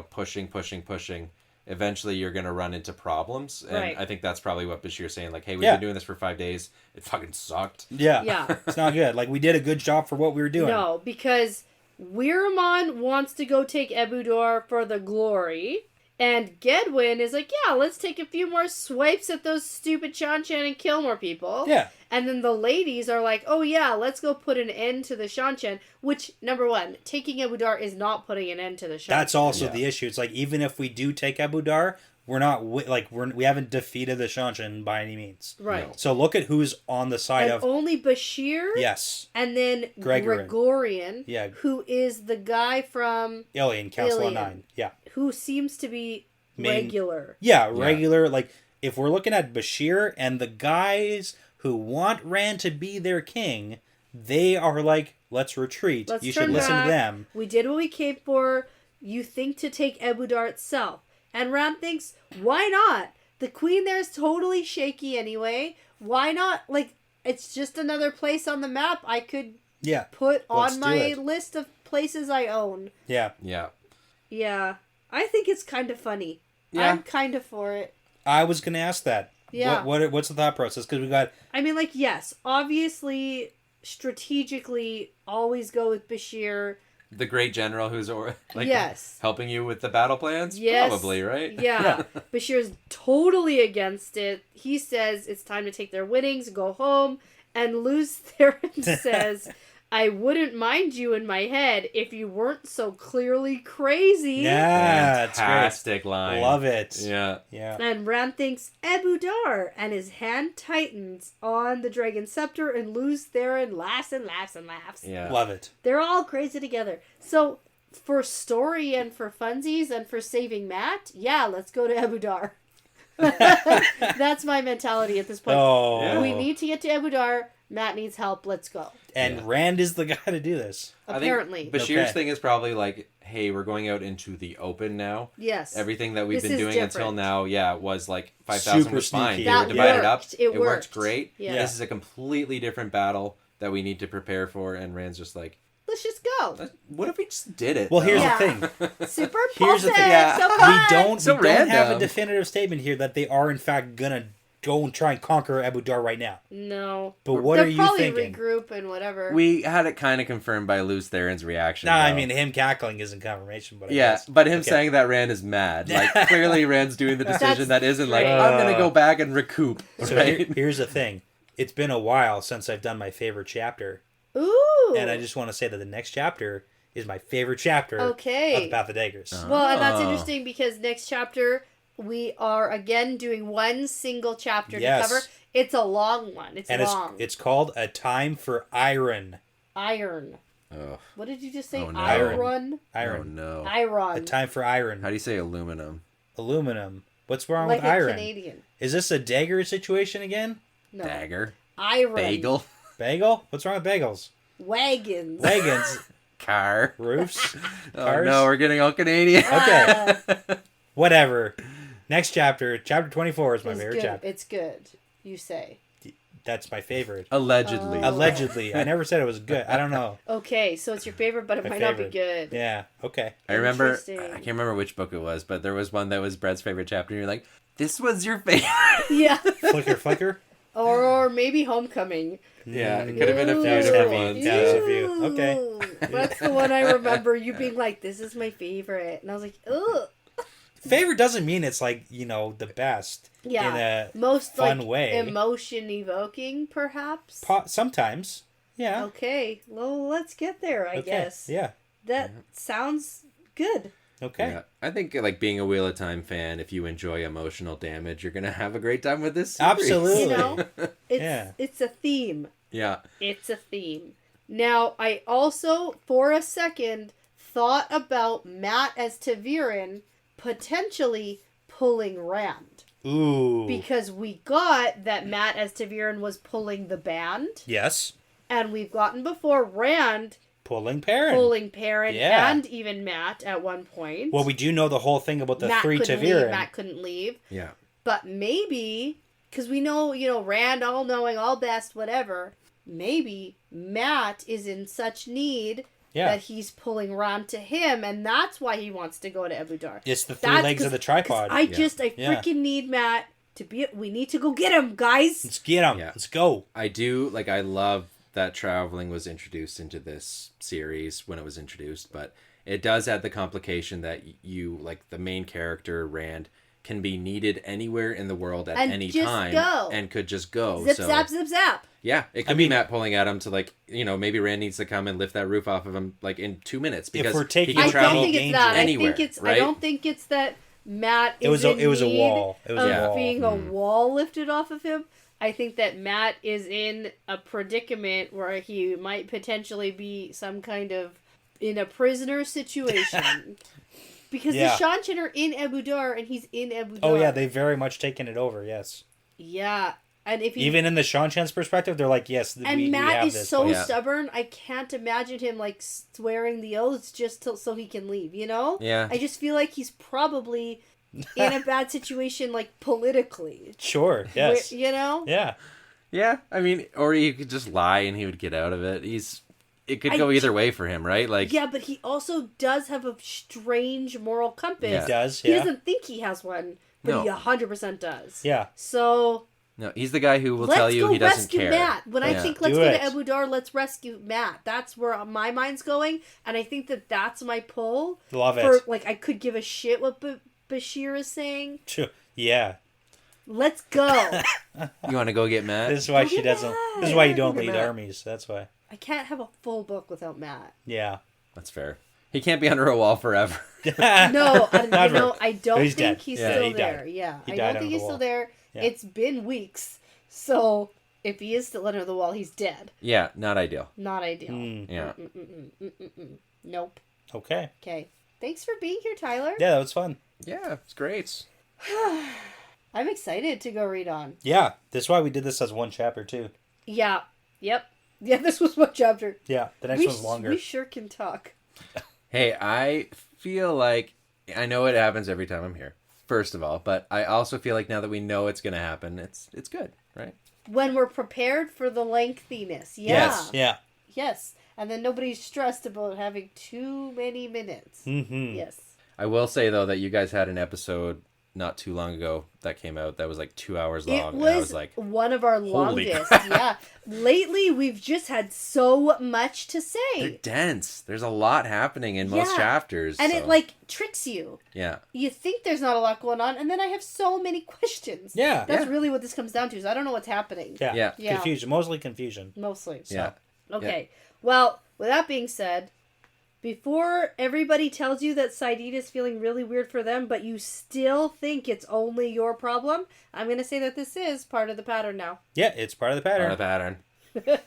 pushing. Eventually, you're going to run into problems. And I think that's probably what Bashir's saying. Like, hey, we've been doing this for 5 days. It fucking sucked. Yeah. It's not good. Like, we did a good job for what we were doing. No, because Weiramon wants to go take Ebudar for the glory. And Gedwin is like, yeah, let's take a few more swipes at those stupid Seanchan and kill more people. Yeah. And then the ladies are like, oh yeah, let's go put an end to the Seanchan. Which, number one, taking Ebudar is not putting an end to the Seanchan. That's also the issue. It's like, even if we do take Ebudar, we're not, we haven't defeated the Seanchan by any means. Right. No. So look at who's on the side of... only Bashir. Yes. And then Gregorian. Yeah. Who is the guy from... Ilion, Council of Nine. Yeah. Who seems to be regular. Yeah, regular. Yeah. Like, if we're looking at Bashir and the guys who want Rand to be their king, they are like, let's retreat. You should listen to them. We did what we came for. You think to take Ebudar itself. And Rand thinks, why not? The queen there is totally shaky anyway. Why not? Like, it's just another place on the map I could put on my list of places I own. Yeah. Yeah. Yeah. I think it's kind of funny. Yeah. I'm kind of for it. I was going to ask that. Yeah. What's the thought process? Because we got... I mean, like, yes. Obviously, strategically, always go with Bashir. The great general who's yes. helping you with the battle plans? Yes. Probably, right? Yeah. Bashir's totally against it. He says it's time to take their winnings, go home, and Luz Theron says, I wouldn't mind you in my head if you weren't so clearly crazy. Yeah, fantastic line. Love it. Yeah. And Rand thinks Ebudar, and his hand tightens on the dragon scepter, and Luz Theron laughs and laughs and laughs. Yeah. Love it. They're all crazy together. So, for story and for funsies and for saving Matt, let's go to Ebudar. That's my mentality at this point. Oh. Yeah. We need to get to Ebudar. Matt needs help. Let's go. And Rand is the guy to do this. Apparently. I think Bashir's thing is probably like, hey, we're going out into the open now. Yes. Everything that we've been doing different. until now, was like 5,000 was fine. They were divided up. It worked great. Yeah. This is a completely different battle that we need to prepare for, and Rand's just like, let's just go. What if we just did it? Well, here's the thing. Super Here's the thing. So we don't have a definitive statement here that they are in fact gonna go and try and conquer Ebudar right now. No. But what are you thinking? They'll probably regroup and whatever. We had it kind of confirmed by Luz Theron's reaction. I mean, him cackling isn't confirmation, but but him saying that Rand is mad. Like, clearly Rand's doing the decision that isn't like, I'm going to go back and recoup. So here's the thing. It's been a while since I've done my favorite chapter. Ooh. And I just want to say that the next chapter is my favorite chapter of the Path of Daggers. Well, and that's interesting because next chapter... we are, again, doing one single chapter to cover. It's a long one. It's long. It's called A Time for Iron. Iron. Oh. What did you just say? Oh, no. Iron? Iron. Oh, no. Iron. A Time for Iron. How do you say aluminum? Aluminum. What's wrong with iron? Canadian. Is this a dagger situation again? No. Dagger. Iron. Bagel. Bagel? What's wrong with bagels? Wagons. Wagons. Car. Roofs. Cars. Oh, no, we're getting all Canadian. Okay. Whatever. Next chapter, chapter 24 is my favorite chapter. It's good, you say. That's my favorite. Allegedly. Allegedly. I never said it was good. I don't know. Okay, so it's your favorite, but it might not be good. Yeah, okay. I can't remember which book it was, but there was one that was Brett's favorite chapter, and you're like, this was your favorite? Yeah. Flicker. Or maybe Homecoming. Yeah, it could have been a few That was different heavy. ones. That was Yeah. a few. Okay. That's the one I remember you being like, this is my favorite. And I was like, ugh. Favorite doesn't mean it's like, you know, the best. Yeah. In a most fun like way. emotion evoking, perhaps. Sometimes. Yeah. Okay. Well, let's get there, I guess. Yeah. That sounds good. Okay. Yeah. I think like being a Wheel of Time fan, if you enjoy emotional damage, you're gonna have a great time with this series. Absolutely. You know, it's Yeah. it's a theme. Yeah. It's a theme. Now, I also, for a second, thought about Matt as Taviran potentially pulling Rand. Ooh. Because we got that Matt as Taviran was pulling the band. Yes. And we've gotten before Rand Pulling Perrin. pulling Perrin Yeah. and even Matt at one point. Well, we do know the whole thing about the Matt three couldn't Taviran. leave, Matt couldn't leave. Yeah. But maybe, because we know, Rand all knowing, all best, whatever. Maybe Matt is in such need that he's pulling Rand to him, and that's why he wants to go to Ebudar. It's the three legs of the tripod. I freaking need Matt to be. We need to go get him, guys. Let's get him. Yeah. Let's go. I love that traveling was introduced into this series when it was introduced, but it does add the complication that you, like the main character, Rand, can be needed anywhere in the world at any time and could just go. Zip, zap, zip, zap. Yeah, it could be Matt pulling at him to, like, maybe Rand needs to come and lift that roof off of him, like, in 2 minutes, because we're taking he can I travel don't think it's that. anywhere, I don't think it's that Matt is it was a wall. It was a wall. being a wall lifted off of him. I think that Matt is in a predicament where he might potentially be some kind of in a prisoner situation. Because the Seanchan are in Ebudar and he's in Ebudar. Oh yeah, they've very much taken it over, yes. Yeah. And if even in the Seanchan's perspective, they're like, yes, Matt we is this, so stubborn, I can't imagine him like swearing the oaths just so he can leave, Yeah. I just feel like he's probably in a bad situation, like, politically. Sure, yes. Yeah. Yeah, I mean, or he could just lie and he would get out of it. It could go either way for him, right? Like, yeah, but he also does have a strange moral compass. Yeah. He does, He doesn't think he has one, but he 100% does. Yeah. So... No, he's the guy who will tell you he doesn't care. Let's go rescue Matt. When I think let's Do go it. to Ebudar, let's rescue Matt. That's where my mind's going, and I think that's my pull. Love it. Like, I could give a shit what Bashir is saying. Yeah. Let's go. You want to go get Matt? This is why she doesn't. This is why you don't lead armies. That's why. I can't have a full book without Matt. Yeah. That's fair. He can't be under a wall forever. No, I don't he's think dead. he's Yeah, still he there. died. Yeah, He I died don't under think the he's still wall. there. Yeah. It's been weeks, so if he is still under the wall, he's dead. Yeah, not ideal. Not ideal. Yeah. Nope. Okay. Okay. Thanks for being here, Tyler. Yeah, that was fun. Yeah, it's great. I'm excited to go read on. Yeah, that's why we did this as one chapter too. Yeah. Yep. Yeah, this was one chapter. Yeah, the next one's longer. We sure can talk. Hey, I feel like I know it happens every time I'm here. First of all, but I also feel like now that we know it's going to happen, it's good, right? When we're prepared for the lengthiness. Yeah. Yes. Yeah. Yes. And then nobody's stressed about having too many minutes. Mm-hmm. Yes. I will say, though, that you guys had an episode not too long ago that came out that was like 2 hours long. It and I was was like, one of our holy longest. crap. Yeah. Lately, we've just had so much to they're say. dense. There's a lot happening in most chapters. And so. it, like, tricks you. Yeah. You think there's not a lot going on, and then I have so many questions. Yeah. That's Yeah. really what this comes down to, is I don't know what's happening. Yeah. Yeah. Confusion. Mostly confusion. Mostly. So. Yeah. Okay. Well, with that being said, before everybody tells you that Saidid is feeling really weird for them, but you still think it's only your problem, I'm going to say that this is part of the pattern now. Yeah, it's part of the pattern. Part of the pattern.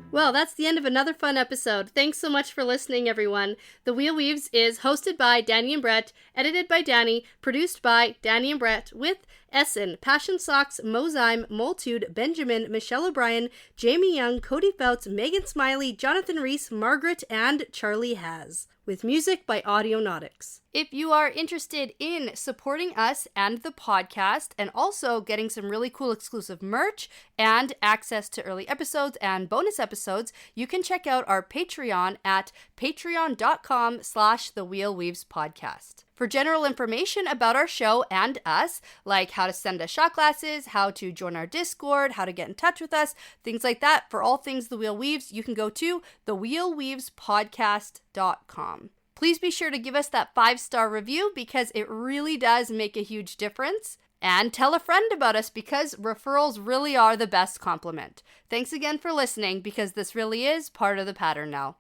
Well, that's the end of another fun episode. Thanks so much for listening, everyone. The Wheel Weaves is hosted by Dani and Brett, edited by Dani, produced by Dani and Brett, with Essen, Passion Socks, Mozyme, Moltude, Benjamin, Michelle O'Brien, Jamie Young, Cody Fouts, Megan Smiley, Jonathan Reese, Margaret, and Charlie Haz, with music by Audionautics. If you are interested in supporting us and the podcast, and also getting some really cool exclusive merch and access to early episodes and bonus episodes, you can check out our Patreon at patreon.com/thewheelweavespodcast. For general information about our show and us, like how to send us shot glasses, how to join our Discord, how to get in touch with us, things like that, for all things The Wheel Weaves, you can go to thewheelweavespodcast.com. Please be sure to give us that 5-star review because it really does make a huge difference. And tell a friend about us because referrals really are the best compliment. Thanks again for listening because this really is part of the pattern now.